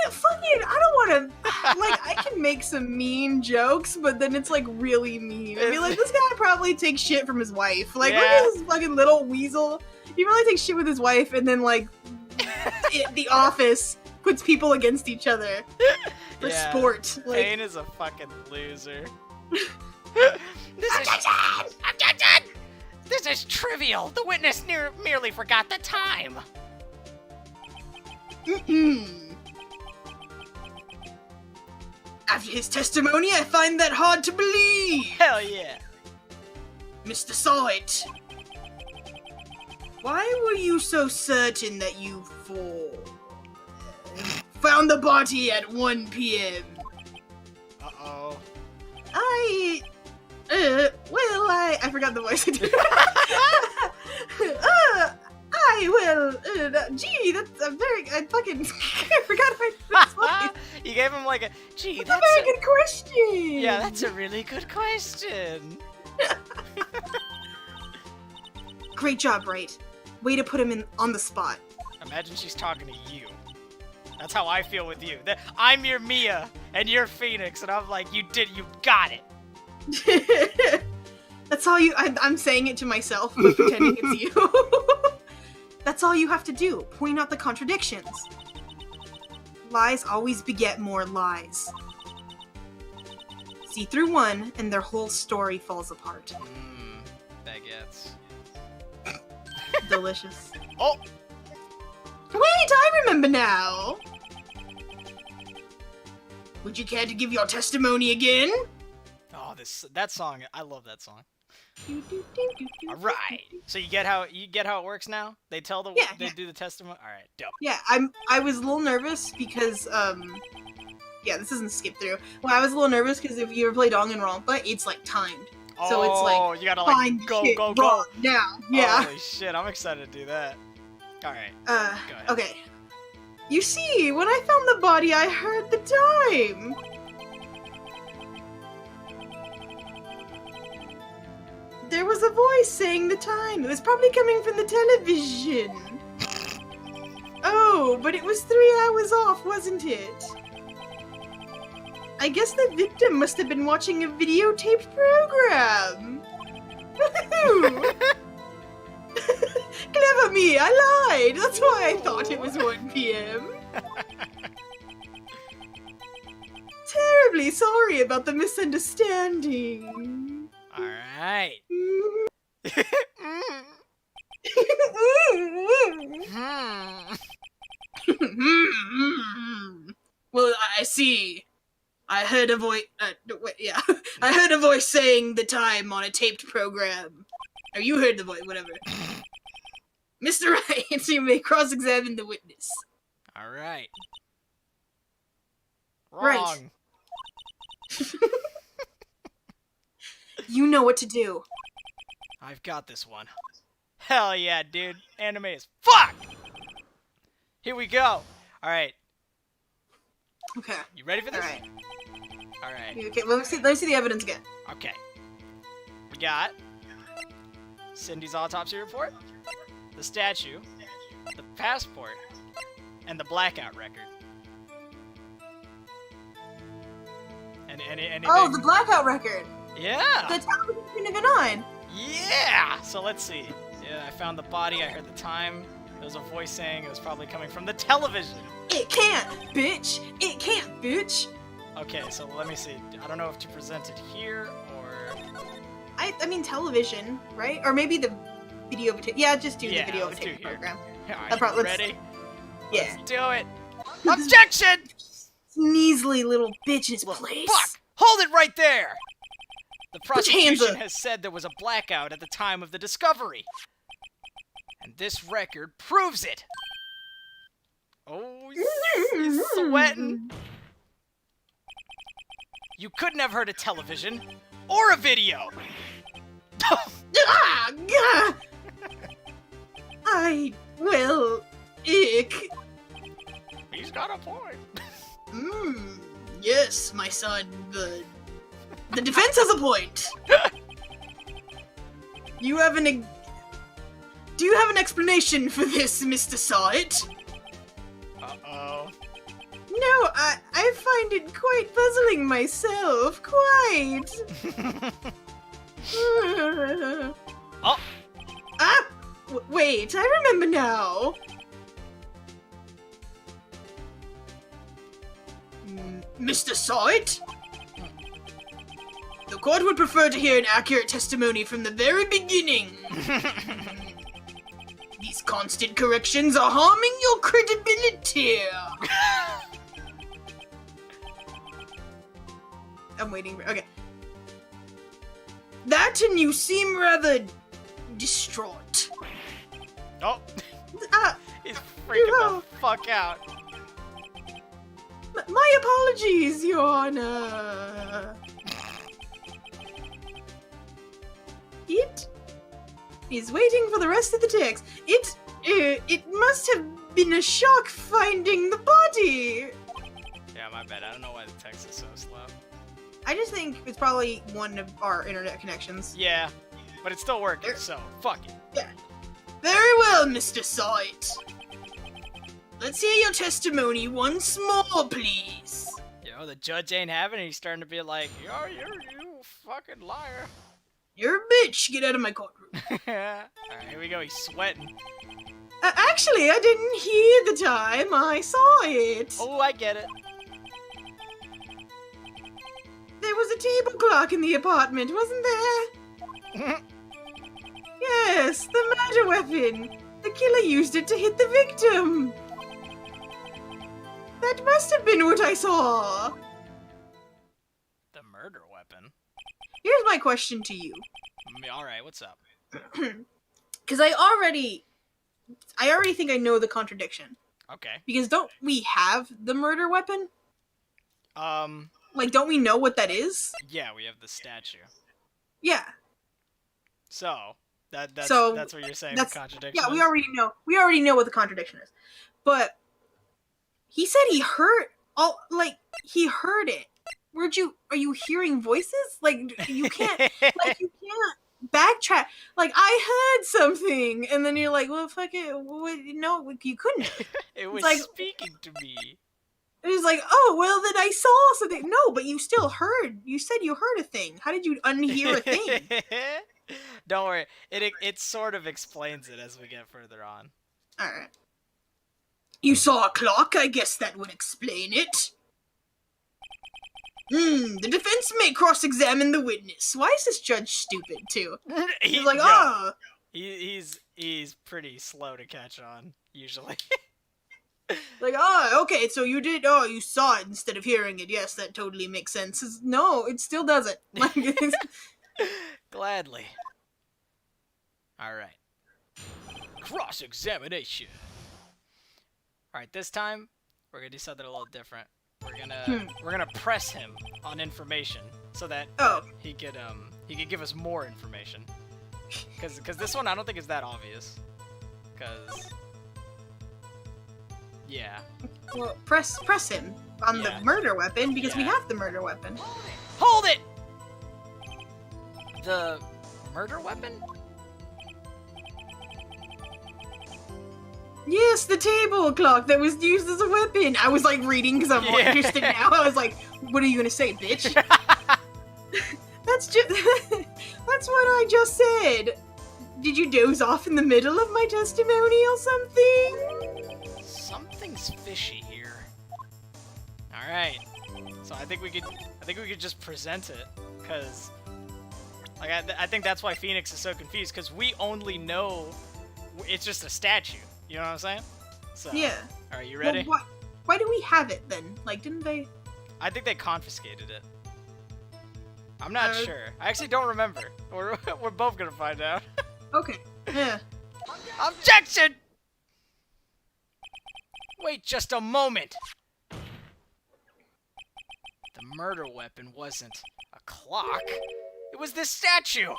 Yeah, fucking, I don't want to. Like, I can make some mean jokes, but then it's like really mean. I mean, like, this guy probably takes shit from his wife. Like, look Yeah. at this fucking little weasel. He probably takes shit with his wife, and then like, The Office puts people against each other for Yeah. sport. Like, Payne is a fucking loser. Objection! This is trivial. The witness merely forgot the time. After his testimony, I find that hard to believe. Hell yeah. Mr. Sight, why were you so certain that you found the body at 1 p.m.? Uh-oh. I forgot the voice. Gee, that's a very, I forgot my voice. You gave him like a, gee, That's a very good question. Yeah, that's a really good question. Great job, Wright. Way to put him on the spot. Imagine she's talking to you. That's how I feel with you. I'm your Mia, and you're Phoenix, and I'm like, you got it. That's all I'm saying it to myself, but pretending it's you. That's all you have to do. Point out the contradictions. Lies always beget more lies. See through one, and their whole story falls apart. Baguettes. Delicious. Oh! Wait, I remember now! Would you care to give your testimony again? Oh, that song, I love that song. Alright. So you get how it works now? They tell they do the testimony? Alright, dope. Yeah, I was a little nervous because yeah, this isn't skip through. Well, I was a little nervous because if you ever play Danganronpa, it's like timed. So it's like you gotta like go now. Yeah. Holy shit, I'm excited to do that. Alright. Go ahead. Okay. You see, when I found the body, I heard the time. There was a voice saying the time. It was probably coming from the television. Oh, but it was 3 hours off, wasn't it? I guess the victim must have been watching a videotaped program. Woohoo! Clever me, I lied. That's why I thought it was 1 p.m. Terribly sorry about the misunderstanding. Alright. Well, I see. I heard a voice. Yeah, I heard a voice saying the time on a taped program. Or you heard the voice, whatever. Mr. Wright, you may cross-examine the witness. All right. Right. Wrong. You know what to do. I've got this one. Hell yeah, dude. Anime as fuck! Here we go. All right. Okay. You ready for this? All right. All right. Okay, let me see the evidence again. Okay. We got Cindy's autopsy report, the statue, the passport, and the blackout record. Anything? Oh, the blackout record. Yeah. The television shouldn't have been on. Yeah. So let's see. Yeah, I found the body. I heard the time. There was a voice saying it was probably coming from the television. It can't, bitch. It can't, bitch. Okay, so let me see. I don't know if to present it here or... I mean television, right? Or maybe the video. Yeah, just do the video let's do tape here. program. Alright, ready? Yeah. Let's do it. Objection! Sneezely little bitch in his place. Fuck! Hold it right there! The Put your hands prosecution up. has said there was a blackout at the time of the discovery. And this record proves it. Oh, he's sweating. You couldn't have heard a television or a video. Ah, gah. Ick. He's got a point. Yes, my son. The defense has a point. Do you have an explanation for this, Mr. Sight? Uh-oh. No, I find it quite puzzling myself. Quite. Oh. Ah! Wait, I remember now. Mr. Sight? The court would prefer to hear an accurate testimony from the very beginning. These constant corrections are harming your credibility. I'm waiting for... Okay. That and you seem rather distraught. Oh, Ah, he's freaking the fuck out. my apologies, Your Honor. It is waiting for the rest of the text. It must have been a shock finding the body. Yeah, my bad. I don't know why the text is so slow. I just think it's probably one of our internet connections. Yeah, but it's still working, so fuck it. Yeah. Very well, Mr. Sight. Let's hear your testimony once more, please. Yo, the judge ain't having it. He's starting to be like, yo, you fucking liar. You're a bitch. Get out of my courtroom. Alright, here we go. He's sweating. Actually, I didn't hear the time. I saw it. Oh, I get it. There was a table clock in the apartment, wasn't there? Yes, the murder weapon. The killer used it to hit the victim. That must have been what I saw. The murder weapon? Here's my question to you. Alright, what's up? Because I already think I know the contradiction. Okay. Because don't we have the murder weapon? Like, don't we know what that is? Yeah, we have the statue. Yeah. So, that's what you're saying, the contradiction Yeah, is? we already know what the contradiction is. But he said he heard he heard it. Are you hearing voices? Like, you can't backtrack. Like, I heard something, and then you're like, well, fuck it. No, you couldn't. It was like, speaking to me. It was like, oh, well, then I saw something. No, but you still heard. You said you heard a thing. How did you unhear a thing? Don't worry. It sort of explains it as we get further on. Alright. You saw a clock? I guess that would explain it. The defense may cross-examine the witness. Why is this judge stupid, too? He's like, oh. He's pretty slow to catch on, usually. Like, okay, so you saw it instead of hearing it. Yes, that totally makes sense. No, it still doesn't. Like, Gladly. Alright. Cross-examination. Alright, this time, we're gonna do something a little different. We're gonna press him on information so that he could give us more information. Cause this one I don't think is that obvious. Cause yeah. Well, press him on the murder weapon because we have the murder weapon. Hold it! The murder weapon? Yes, the table clock that was used as a weapon. I was like reading because I'm more interested now. I was like, what are you gonna say, bitch? That's what I just said. Did you doze off in the middle of my testimony or something? Something's fishy here. Alright. So I think we could just present it, cause like I think that's why Phoenix is so confused, cause we only know it's just a statue. You know what I'm saying? So, yeah. Alright, you ready? Well, why do we have it then? Like, didn't they? I think they confiscated it. I'm not sure. I actually don't remember. We're both gonna find out. Okay. Yeah. Objection! Wait just a moment. The murder weapon wasn't a clock. It was this statue.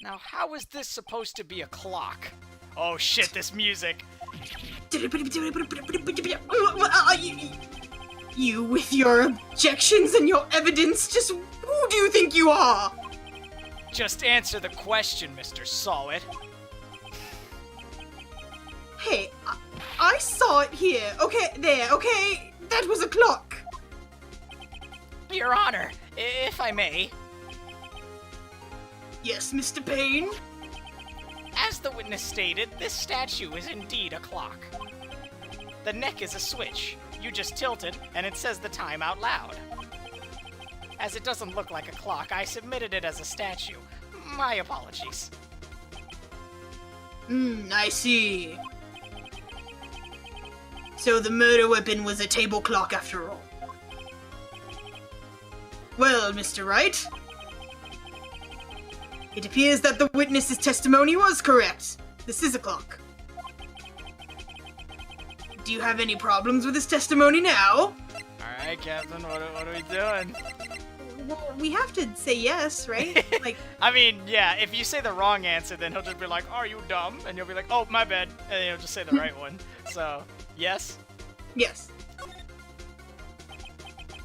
Now, how is this supposed to be a clock? Oh shit, this music. You with your objections and your evidence, just who do you think you are? Just answer the question, Mr. Solid. Hey, I saw it here. Okay, there, okay? That was a clock. Your Honor, if I may. Yes, Mr. Payne? As the witness stated, this statue is indeed a clock. The neck is a switch. You just tilt it, and it says the time out loud. As it doesn't look like a clock, I submitted it as a statue. My apologies. I see. So the murder weapon was a table clock after all. Well, Mr. Wright, it appears that the witness's testimony was correct. This is a clock. Do you have any problems with his testimony now? Alright, Captain, what are we doing? Well, we have to say yes, right? Like, I mean, yeah, if you say the wrong answer, then he'll just be like, are you dumb? And you'll be like, oh, my bad. And he'll just say the right one. So, yes? yes.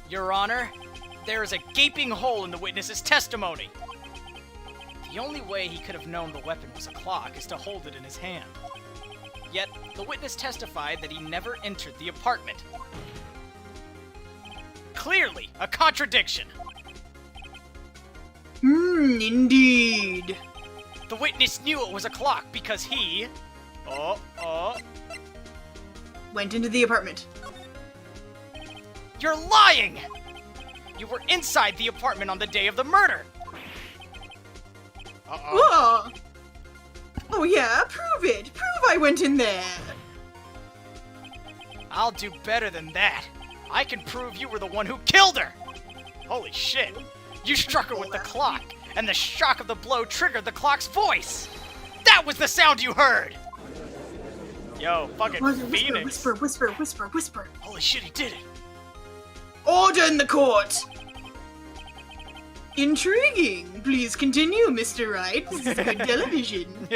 Your Honor, there is a gaping hole in the witness's testimony. The only way he could have known the weapon was a clock is to hold it in his hand. Yet, the witness testified that he never entered the apartment. Clearly, a contradiction. Indeed. The witness knew it was a clock because he... Went into the apartment. You're lying! You were inside the apartment on the day of the murder! Oh! Oh yeah, prove it! Prove I went in there! I'll do better than that. I can prove you were the one who killed her! Holy shit. You struck her with the clock, and the shock of the blow triggered the clock's voice! That was the sound you heard! Yo, fucking Phoenix. Whisper. Holy shit, he did it! Order in the court! Intriguing. Please continue, Mr. Wright. This is good television.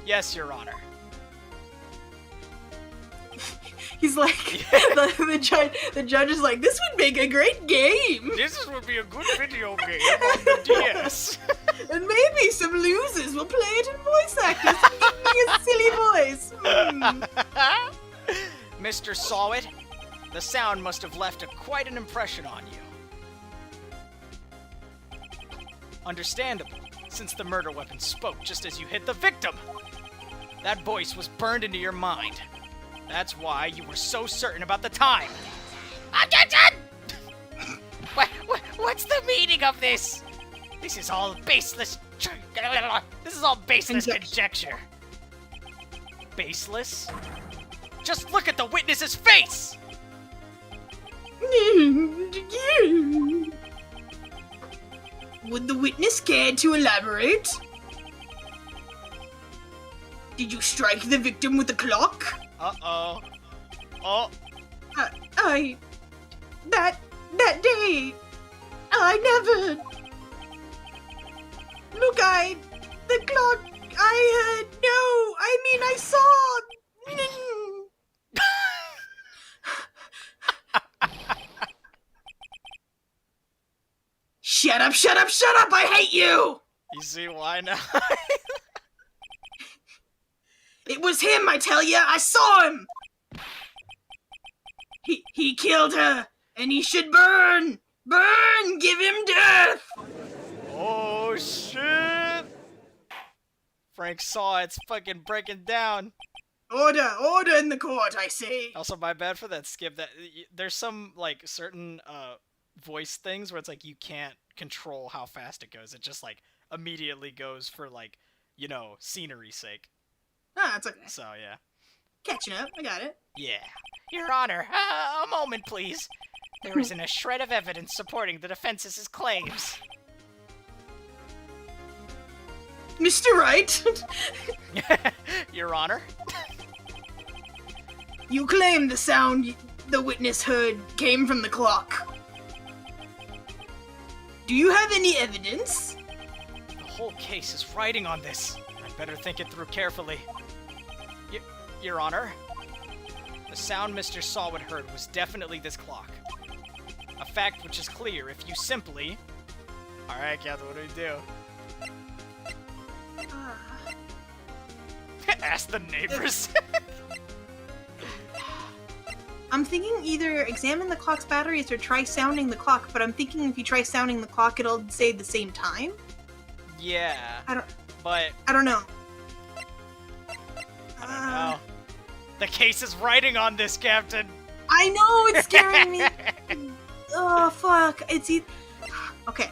Yes, Your Honor. He's like, the judge is like, this would make a great game. This would be a good video game on the DS. And maybe some losers will play it in voice actors and give me a silly voice. Mr. Sawit, the sound must have left quite an impression on you. Understandable, since the murder weapon spoke just as you hit the victim. That voice was burned into your mind. That's why you were so certain about the time. Attention! What's the meaning of this? This is all baseless. This is all baseless conjecture. Baseless? Just look at the witness's face! Would the witness care to elaborate? Did you strike the victim with a clock? Uh-oh. Oh. That day, I never... Look, the clock, I saw... Shut up, I hate you! You see why now? It was him, I tell ya, I saw him! He killed her, and he should burn! Burn! Give him death! Oh, shit! Frank saw it's fucking breaking down. Order in the court, I say. Also, my bad for that skip. There's some, like, certain, voice things where it's like you can't control how fast it goes. It just, like, immediately goes for, like, you know, scenery's sake. Ah, it's okay. So, yeah. Catching up, I got it. Yeah. Your Honor, a moment, please. There isn't a shred of evidence supporting the defense's claims. Mr. Wright! Your Honor? You claim the sound the witness heard came from the clock. Do you have any evidence? The whole case is riding on this. I'd better think it through carefully. Your Honor, the sound Mr. Sawwood heard was definitely this clock. A fact which is clear if you simply... Alright, Captain, what do we do? Ask the neighbors. I'm thinking either examine the clock's batteries or try sounding the clock, but I'm thinking if you try sounding the clock, it'll say the same time? Yeah. I don't know. I don't know. The case is riding on this, Captain. I know, it's scaring me. Oh, fuck. Okay.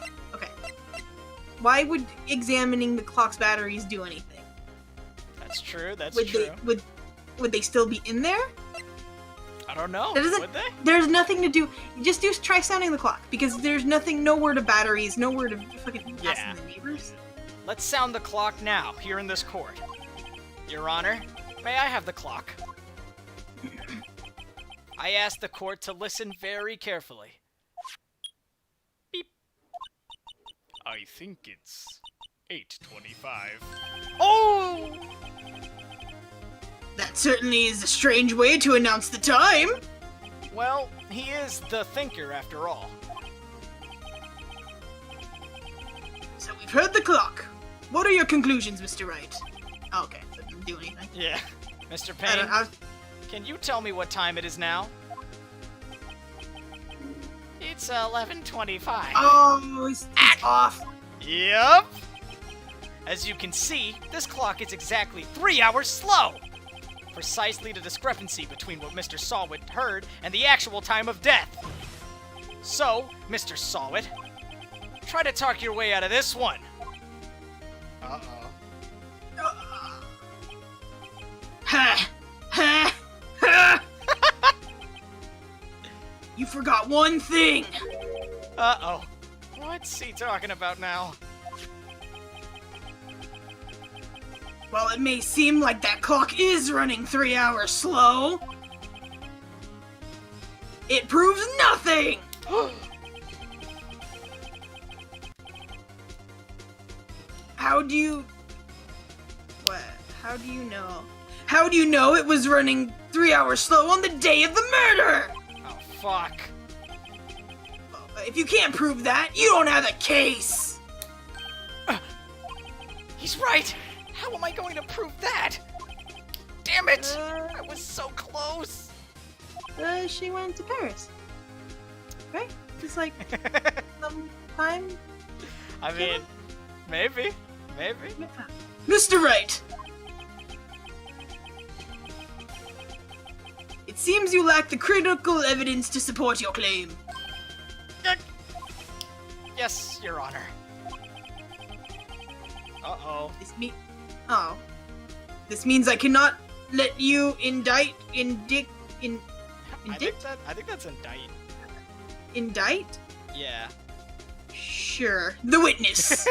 Why would examining the clock's batteries do anything? That's true. That's would true. Would they still be in there? I don't know. That doesn't- Would they? There's nothing to do. Try sounding the clock because there's nothing. No word of batteries. No word of fucking asking the neighbors. Let's sound the clock now, here in this court. Your Honor, may I have the clock? I ask the court to listen very carefully. Beep. I think it's 8:25. Oh! That certainly is a strange way to announce the time. Well, he is the thinker after all. So we've heard the clock. What are your conclusions, Mr. Wright? Oh, okay, that didn't do anything. Yeah. Mr. I Payne, don't, can you tell me what time it is now? It's 11:25. Oh, he's off. Yep. As you can see, this clock is exactly 3 hours slow. Precisely the discrepancy between what Mr. Sawit heard and the actual time of death. So, Mr. Sawit, try to talk your way out of this one. Uh-oh. Ha! Ha! Ha! You forgot one thing. Uh-oh. What's he talking about now? While it may seem like that clock is running 3 hours slow, it proves nothing! How do you... What? How do you know? How do you know it was running 3 hours slow on the day of the murder? Oh, fuck. If you can't prove that, you don't have a case! He's right! How am I going to prove that? Damn it! I was so close! She went to Paris. Right? Just like, sometime... I mean, maybe. Mr. Wright! It seems you lack the critical evidence to support your claim. Yes, Your Honor. Uh-oh. This means I cannot let you indict? I think that's indict. Indict? Yeah. Sure. The witness.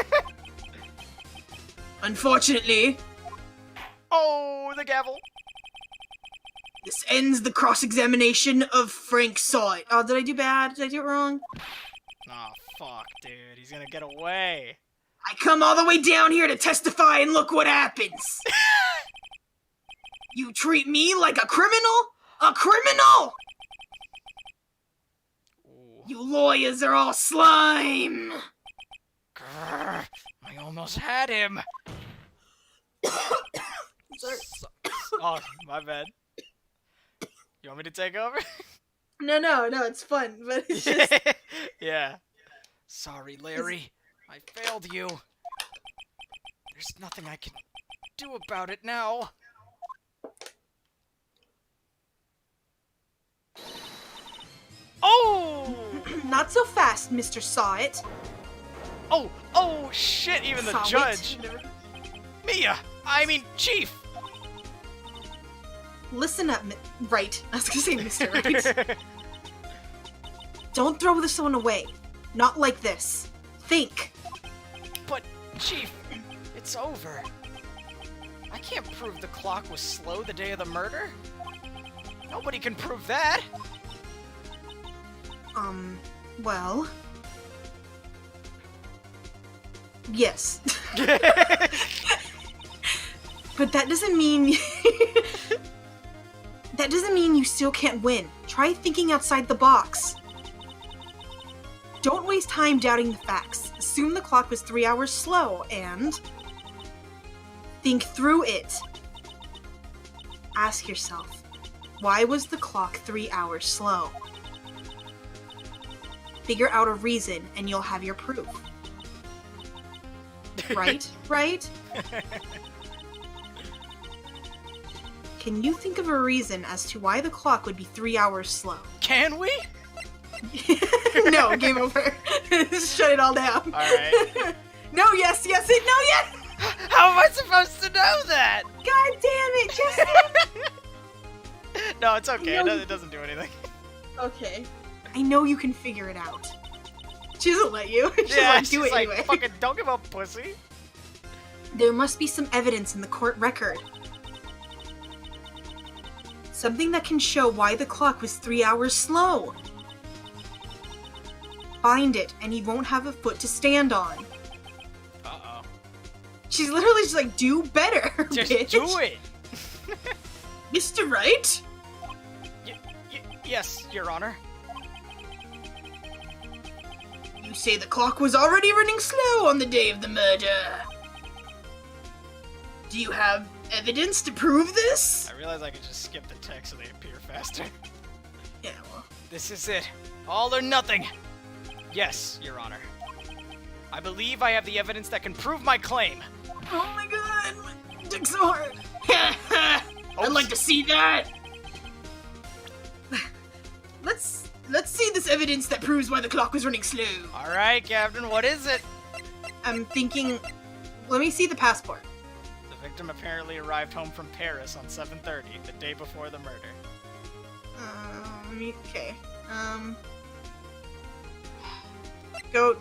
Unfortunately, Oh, the gavel. this ends the cross-examination of Frank Sawit. Oh, did I do bad? Did I do it wrong? Oh, fuck, dude. He's gonna get away. I come all the way down here to testify and look what happens. You treat me like a criminal? A criminal? Ooh. You lawyers are all slime. Grr, I almost had him. Sorry. Oh, my bad. You want me to take over? No, it's fun, but it's just... Yeah. Sorry, Larry. I failed you. There's nothing I can do about it now. Oh! Not so fast, Mr. Sawit. Oh, shit, even the Sawit? judge. Chief. Listen up, Right. I was gonna say Mr. Right. Don't throw this one away. Not like this. Think. But, Chief, it's over. I can't prove the clock was slow the day of the murder. Nobody can prove that. Well... Yes. But that doesn't mean... That doesn't mean you still can't win. Try thinking outside the box. Don't waste time doubting the facts. Assume the clock was 3 hours slow, and... think through it. Ask yourself, why was the clock 3 hours slow? Figure out a reason, and you'll have your proof. Right? Right? Can you think of a reason as to why the clock would be 3 hours slow? Can we? No, game over. Just shut it all down. Alright. No, yes, no, yes! How am I supposed to know that? God damn it, Justin! No, it's okay. No. It doesn't do anything. Okay. I know you can figure it out. She doesn't let you. She's Yeah, like, do she's it like, anyway. fucking don't give up, pussy. There must be some evidence in the court record. Something that can show why the clock was 3 hours slow. Find it, and he won't have a foot to stand on. Uh-oh. She's literally just like, do better, Just bitch. do it. Mr. Wright? Yes, Your Honor. You say the clock was already running slow on the day of the murder. Do you have evidence to prove this? I realize I could just skip the text so they appear faster. Yeah, well. This is it. All or nothing. Yes, Your Honor. I believe I have the evidence that can prove my claim. Oh my god, my dick's so hard. I'd like to see that. Let's see this evidence that proves why the clock was running slow. All right, Captain, what is it? I'm thinking. Let me see the passport. The victim apparently arrived home from Paris on 7:30, the day before the murder. Okay. Go.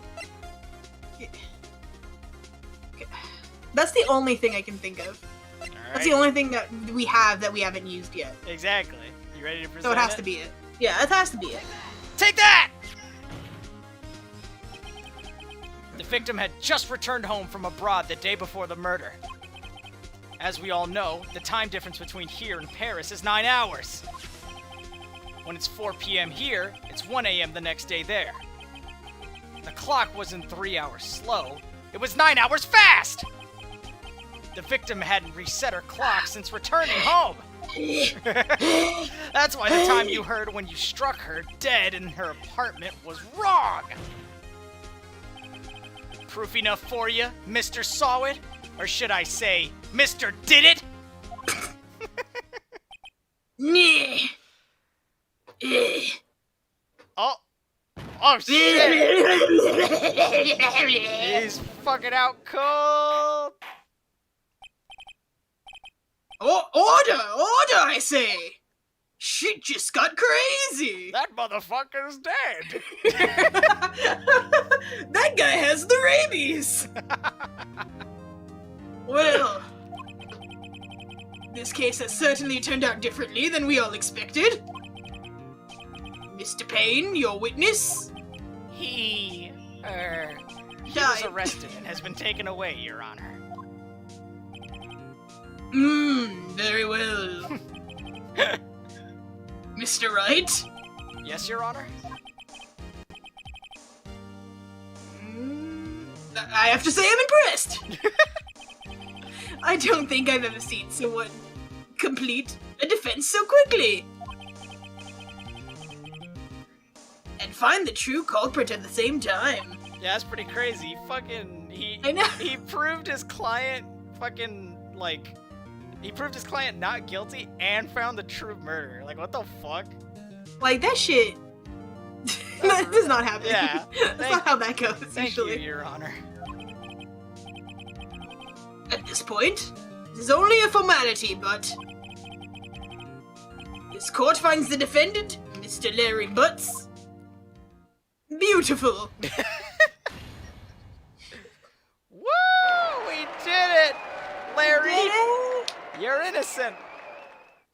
That's the only thing I can think of. All right. That's the only thing that we haven't used yet. Exactly. You ready to present So it has to be it. Yeah, it has to be it. Take that! The victim had just returned home from abroad the day before the murder. As we all know, the time difference between here and Paris is 9 hours. When it's 4 p.m. here, it's 1 a.m. the next day there. The clock wasn't 3 hours slow, it was 9 hours fast! The victim hadn't reset her clock since returning home. That's why the time you heard when you struck her dead in her apartment was wrong. Proof enough for you, Mr. Saw It? Or should I say, Mr. Did It? Oh. Oh, shit. He's fucking out cold. Oh, order, I say! Shit just got crazy! That motherfucker's dead. That guy has the rabies! Well, this case has certainly turned out differently than we all expected. Mr. Payne, your witness? He was Died. arrested and has been taken away, Your Honor. Very well. Mr. Wright? Yes, Your Honor? I have to say I'm impressed! I don't think I've ever seen someone complete a defense so quickly! And find the true culprit at the same time. Yeah, that's pretty crazy. I know. He proved his client he proved his client not guilty and found the true murderer. Like, what the fuck? Like, that shit. That does not happen. Yeah. That's not how that goes, Thank you, usually. Your Honor. At this point, it is only a formality, but this court finds the defendant, Mr. Larry Butts, beautiful. Woo! We did it! Larry! Did it? You're innocent!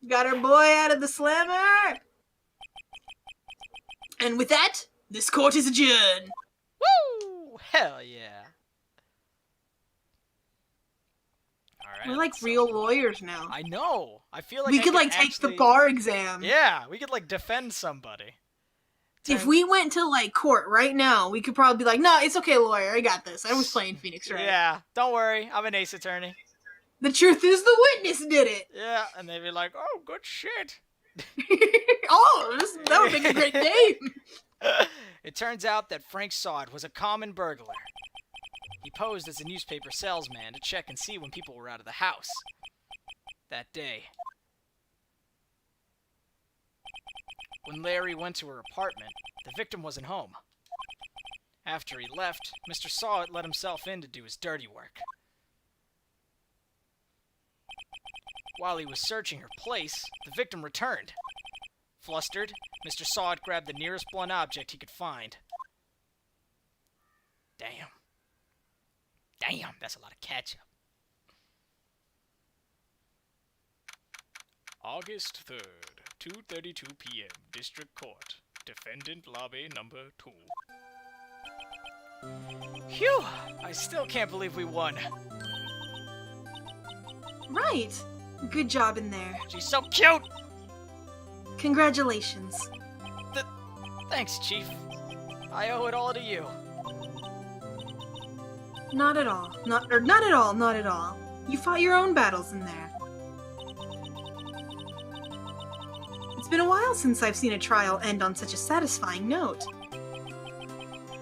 Got our boy out of the slammer. And with that, this court is adjourned. Woo! Hell yeah. Alright. We're like real lawyers now. I know! I feel like We I could like take the actually- bar exam. Yeah, we could like defend somebody. If we went to like court right now, we could probably be like, "No, it's okay, lawyer. I got this. I was playing Phoenix Wright." Yeah, don't worry. I'm an ace attorney. The truth is, the witness did it. Yeah, and they'd be like, oh, good shit. Oh, that would make a great name. It turns out that Frank Sod was a common burglar. He posed as a newspaper salesman to check and see when people were out of the house. That day, when Larry went to her apartment, the victim wasn't home. After he left, Mr. Sawit let himself in to do his dirty work. While he was searching her place, the victim returned. Flustered, Mr. Sod grabbed the nearest blunt object he could find. Damn. Damn, that's a lot of ketchup. August 3rd, 2:32 p.m., District Court. Defendant lobby number 2. Phew! I still can't believe we won. Right. Good job in there. She's so cute! Congratulations. Thanks, Chief. I owe it all to you. Not at all. Not at all, not at all. You fought your own battles in there. It's been a while since I've seen a trial end on such a satisfying note.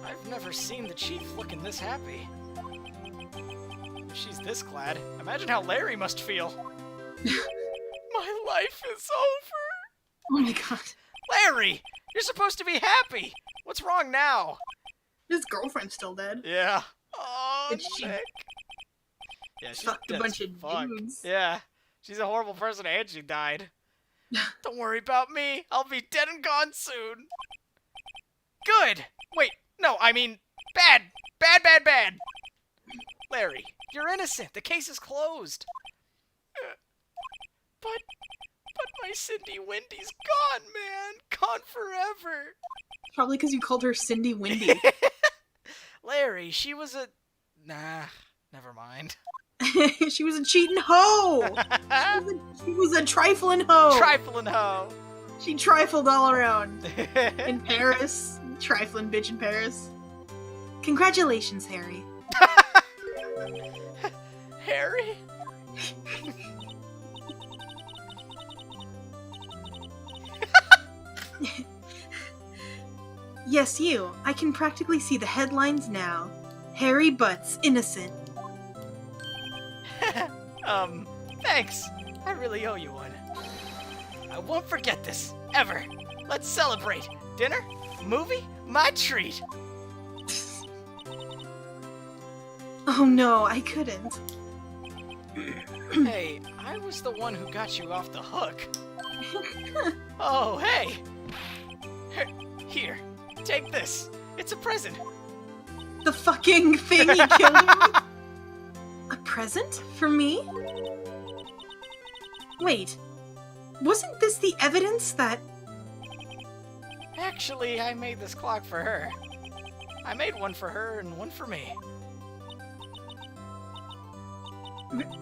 I've never seen the Chief looking this happy. If she's this glad, imagine how Larry must feel. My life is over. Oh my god. Larry! You're supposed to be happy! What's wrong now? His girlfriend's still dead. Yeah. Oh, Did she Nick. Yeah, she's fucked a dead bunch as of fuck. dudes? Yeah. She's a horrible person and she died. Don't worry about me. I'll be dead and gone soon. Good. Wait, no, I mean, bad. Bad, bad, bad. Larry, you're innocent. The case is closed. But my Cindy Wendy's gone, man. Gone forever. Probably because you called her Cindy Windy. Larry, she was a... Nah, never mind. She was a cheating hoe! She was a trifling hoe! Trifling hoe. She trifled all around. In Paris. Trifling bitch in Paris. Congratulations, Harry. Harry? Yes, you. I can practically see the headlines now. Harry Butts innocent. Thanks. I really owe you one. I won't forget this, ever. Let's celebrate. Dinner? Movie? My treat. Oh no, I couldn't. Hey, I was the one who got you off the hook. Oh, hey. Here, take this. It's a present. The fucking thing he killed him with? A present? For me? Wait. Wasn't this the evidence that... Actually, I made this clock for her. I made one for her and one for me.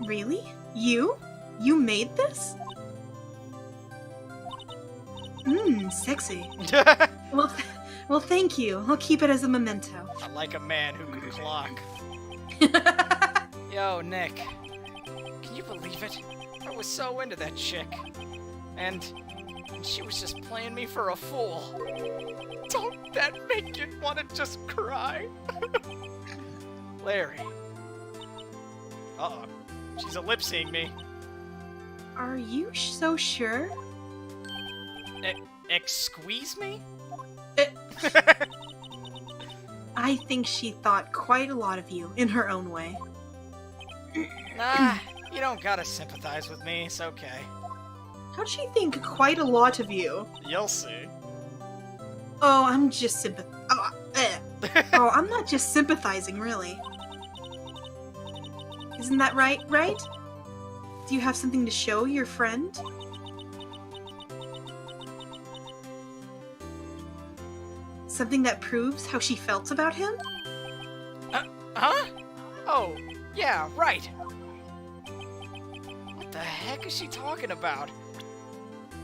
Really? You? You made this? Sexy. Well, thank you. I'll keep it as a memento. I like a man who can clock. Yo, Nick. Can you believe it? I was so into that chick. And she was just playing me for a fool. Don't that make you want to just cry? Larry. Uh-oh. She's lip-syncing me. Are you so sure? Excuse me? I think she thought quite a lot of you, in her own way. Nah, you don't gotta sympathize with me, it's okay. How'd she think quite a lot of you? You'll see. Oh, I'm just Oh, I'm not just sympathizing, really. Isn't that right? Do you have something to show your friend? Something that proves how she felt about him? Huh? Oh, yeah, right. What the heck is she talking about?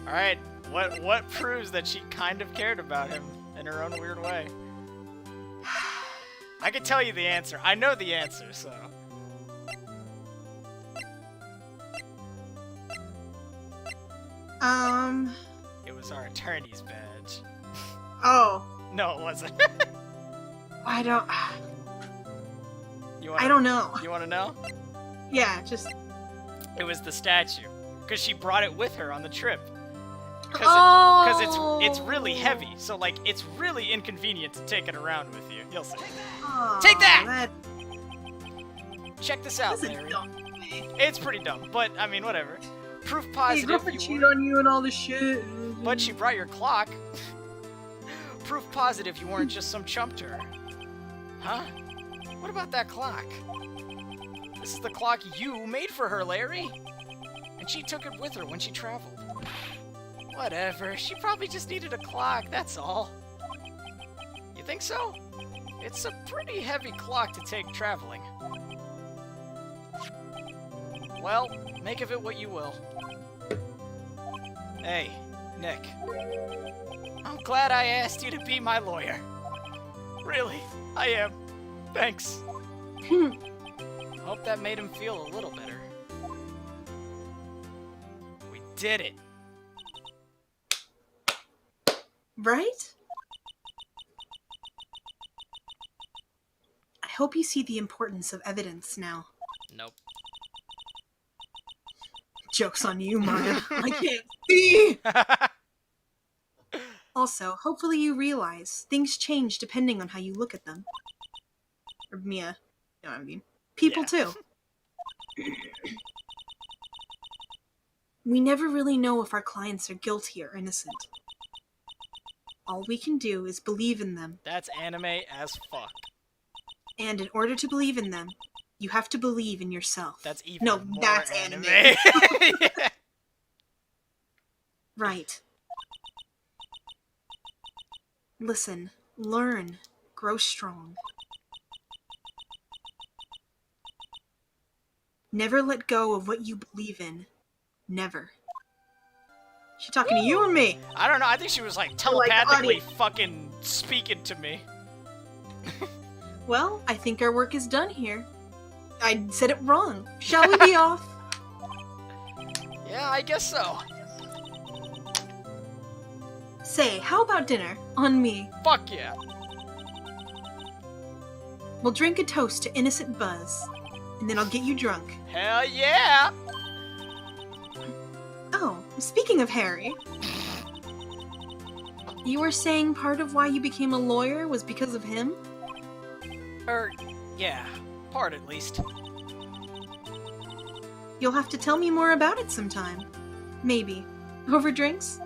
Alright, what proves that she kind of cared about him in her own weird way? I can tell you the answer. I know the answer, so... It was our attorney's badge. Oh. No, it wasn't. I don't know. You want to know? Yeah, just... It was the statue. Because she brought it with her on the trip. Because it's really heavy. So, like, it's really inconvenient to take it around with you. You'll see. Oh, Take that! Check this out, That's a Larry. dumb. It's pretty dumb, but, I mean, whatever. Proof Hey, positive girlfriend you cheated weren't... on you and all this shit. But she brought your clock. Proof positive you weren't just some chump to her. Huh? What about that clock? This is the clock you made for her, Larry. And she took it with her when she traveled. Whatever, she probably just needed a clock, that's all. You think so? It's a pretty heavy clock to take traveling. Well, make of it what you will. Hey, Nick. I'm glad I asked you to be my lawyer. Really, I am. Thanks. Hope that made him feel a little better. We did it. Right? I hope you see the importance of evidence now. Nope. Joke's on you, Maya. I can't see! Also, hopefully you realize things change depending on how you look at them. Or Mia. You know what I mean? People too. We never really know if our clients are guilty or innocent. All we can do is believe in them. That's anime as fuck. And in order to believe in them, you have to believe in yourself. That's even No, more that's anime. anime. Right. Listen, learn, grow strong. Never let go of what you believe in. Never. She talking to you or me? I don't know, I think she was like telepathically fucking speaking to me. Well, I think our work is done here. I said it wrong. Shall we be off? Yeah, I guess so. Say, how about dinner? On me. Fuck yeah. We'll drink a toast to innocent Buzz, and then I'll get you drunk. Hell yeah! Oh, speaking of Harry, you were saying part of why you became a lawyer was because of him? Yeah, part at least. You'll have to tell me more about it sometime. Maybe. Over drinks?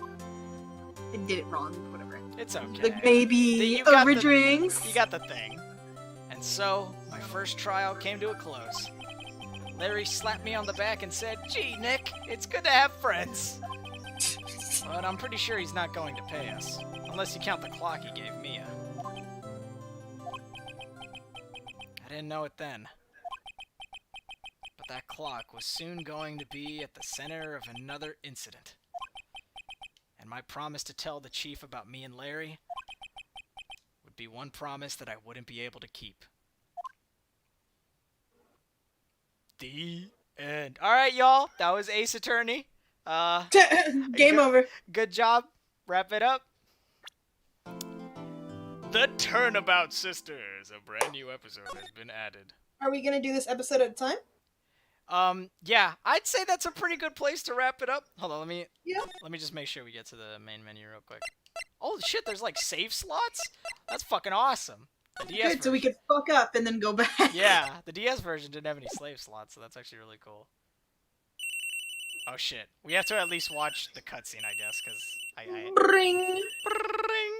I did it wrong, whatever. It's okay. Like maybe over drinks? You got the thing. And so, my first trial came to a close. Larry slapped me on the back and said, "Gee, Nick, it's good to have friends." But I'm pretty sure he's not going to pay us. Unless you count the clock he gave Mia. I didn't know it then. But that clock was soon going to be at the center of another incident. And my promise to tell the chief about me and Larry would be one promise that I wouldn't be able to keep. The end. Alright, y'all. That was Ace Attorney. Game over. Good job. Wrap it up. The Turnabout Sisters. A brand new episode has been added. Are we gonna do this episode at a time? Yeah, I'd say that's a pretty good place to wrap it up. Hold on, let me just make sure we get to the main menu real quick. Oh shit, there's like save slots? That's fucking awesome. The DS Good, so we could fuck up and then go back. Yeah, the DS version didn't have any save slots, so that's actually really cool. Oh shit, we have to at least watch the cutscene, I guess, because I... Ring. Ring.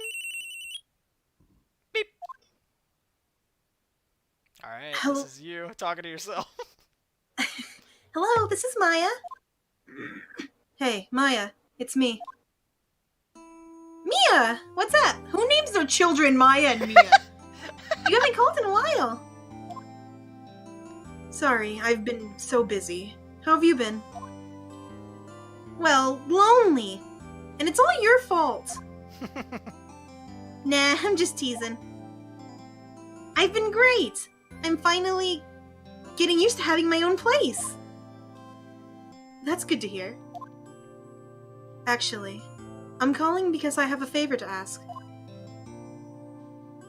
Beep. Alright, Hello. this is you talking to yourself. Hello, this is Maya. Hey, Maya, it's me. Mia! What's up? Who names their children Maya and Mia? You haven't called in a while. Sorry, I've been so busy. How have you been? Well, lonely. And it's all your fault. Nah, I'm just teasing. I've been great. I'm finally getting used to having my own place. That's good to hear. Actually, I'm calling because I have a favor to ask.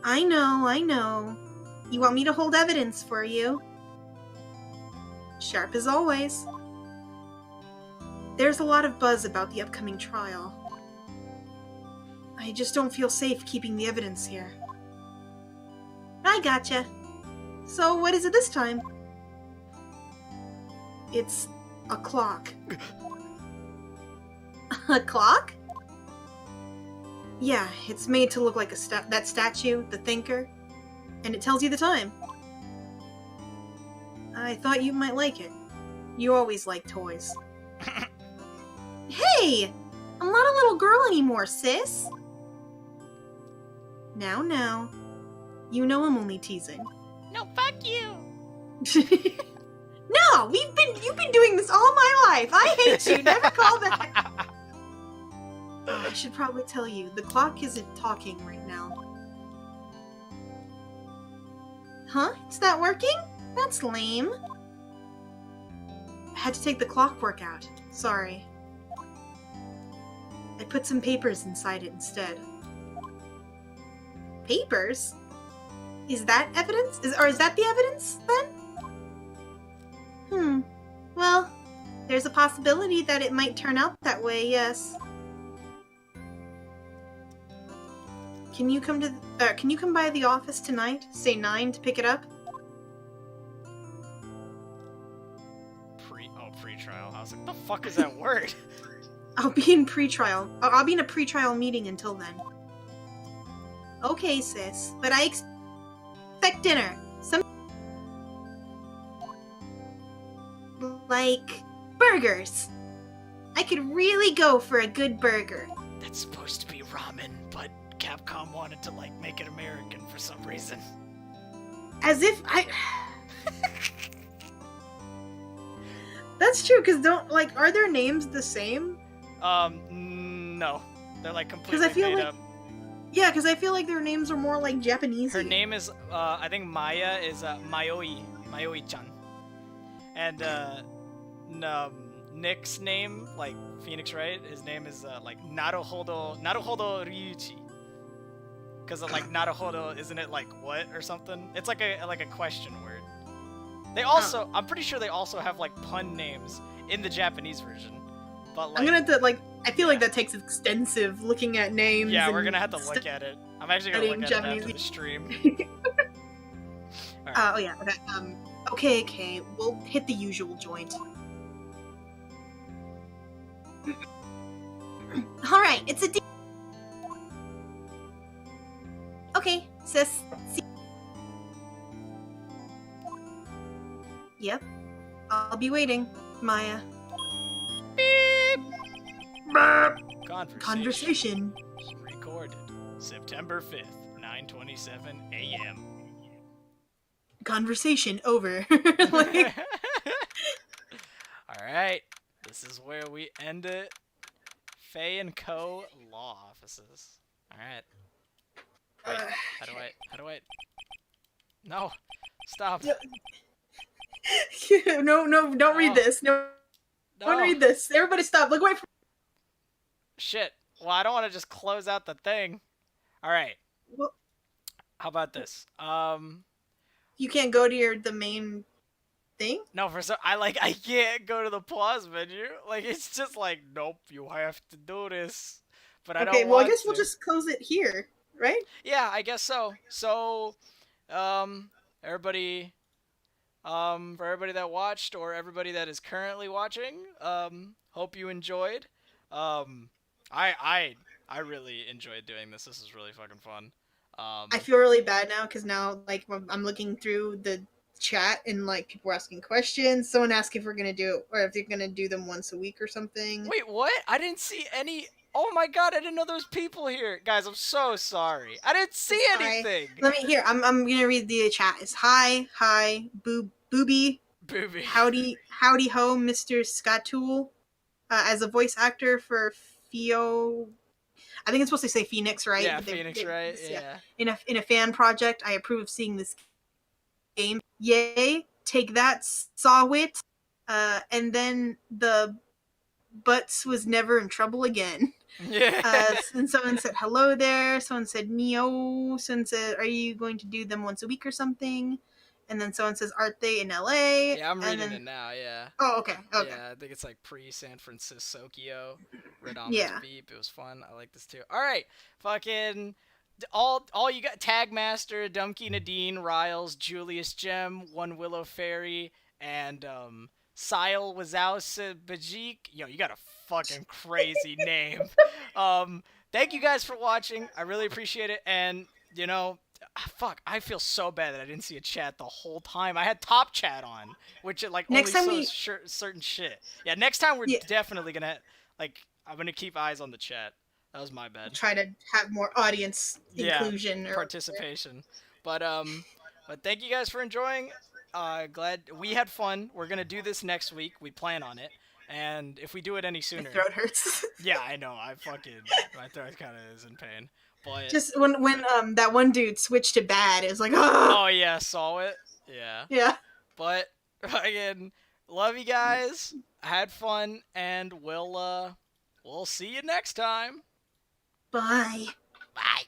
I know. You want me to hold evidence for you? Sharp as always. There's a lot of buzz about the upcoming trial. I just don't feel safe keeping the evidence here. I gotcha. So what is it this time? It's a clock. A clock? Yeah, it's made to look like that statue, the thinker, and it tells you the time. I thought you might like it. You always like toys. Hey! I'm not a little girl anymore, sis! Now. You know I'm only teasing. No, fuck you! No! You've been doing this all my life! I hate you! Never call back! Oh, I should probably tell you, the clock isn't talking right now. Huh? It's not working? That's lame. I had to take the clockwork out. Sorry. I put some papers inside it instead. Papers? Is that evidence? Is that the evidence, then? Well, there's a possibility that it might turn out that way, yes. Can you come by the office tonight, say 9, to pick it up? Pre-trial. I was like, the fuck is that word? I'll be in a pre-trial meeting until then. Okay, sis, but I expect dinner. Like burgers. I could really go for a good burger. That's supposed to be ramen, but Capcom wanted to, like, make it American for some reason. As if I... That's true, because are their names the same? No. They're, like, completely made up. Yeah, because I feel like their names are more, like, Japanese. Her name is, I think Maya is, Mayoi-chan. And, Nick's name, like, Phoenix Wright, his name is, like, Naruhodo Ryuichi. Because, like, Naruhodo, isn't it, like, what, or something? It's like a question word. They also, I'm pretty sure they also have, like, pun names in the Japanese version. But, like, I'm gonna have to, like, I feel like that takes extensive looking at names. Yeah, we're gonna have to look at it. I'm actually gonna look at Japanese. it after the stream. Right. Oh, yeah, okay. Okay, we'll hit the usual joint. Alright, it's a deal. Okay, sis. See. Yep. I'll be waiting, Maya. Beep. Conversation. Recorded September 5th, 9:27 a.m. Conversation over. Alright, this is where we end it. Faye & Co. Law Offices. Alright. Wait, how do I... No! Stop! No, don't read this. No, don't read this. Everybody stop. Look away from... Shit. Well, I don't want to just close out the thing. Alright. Well, how about this? You can't go to the main thing? No, I can't go to the pause menu. Like, it's just like, nope, you have to do this. But I don't want to. Okay, well, I guess we'll just close it here, right? Yeah, I guess so. So, everybody, for everybody that watched or everybody that is currently watching, hope you enjoyed. I really enjoyed doing this. This is really fucking fun. I feel really bad now because now, like, I'm looking through the chat and, like, people are asking questions. Someone asked if we're gonna do it or if they're gonna do them once a week or something. Wait, what? I didn't see any. Oh my god, I didn't know there was people here. Guys, I'm so sorry. I didn't see anything. I'm gonna read the chat. It's hi, booby. Howdy ho, Mr. Scatool. As a voice actor for Theo, I think it's supposed to say Phoenix, right? Yeah, Phoenix, right? Yeah. In a fan project, I approve of seeing this game. Yay! Take that, saw it. And then the Butts was never in trouble again. Yeah. And someone said hello there. Someone said Neo. Someone said, "Are you going to do them once a week or something?" And then someone says, "Aren't they in LA?" Yeah, I'm reading it now. Yeah. Oh, okay. Yeah, I think it's like pre-San Francisco. Red Almonds Beep. It was fun. I like this too. All right, fucking all you got: Tagmaster, Dumpky Nadine, Riles, Julius Gem, One Willow Fairy, and Sile Wazowsa Bajik. Yo, you got a fucking crazy name. Thank you guys for watching. I really appreciate it. And, you know, fuck, I feel so bad that I didn't see a chat the whole time. I had top chat on, which it, like, Next only time shows certain shit. Yeah, next time we're Yeah. definitely gonna, like, I'm gonna keep eyes on the chat. That was my bad. try to have more audience inclusion or participation. But thank you guys for enjoying. Glad we had fun. We're gonna do this next week. We plan on it, and if we do it any my sooner, throat hurts. yeah, I know. My throat kind of is in pain. But Just when that one dude switched to bad, it was like, oh oh yeah, saw it. Yeah. yeah. But again, love you guys. I had fun, and we'll see you next time. Bye. Bye.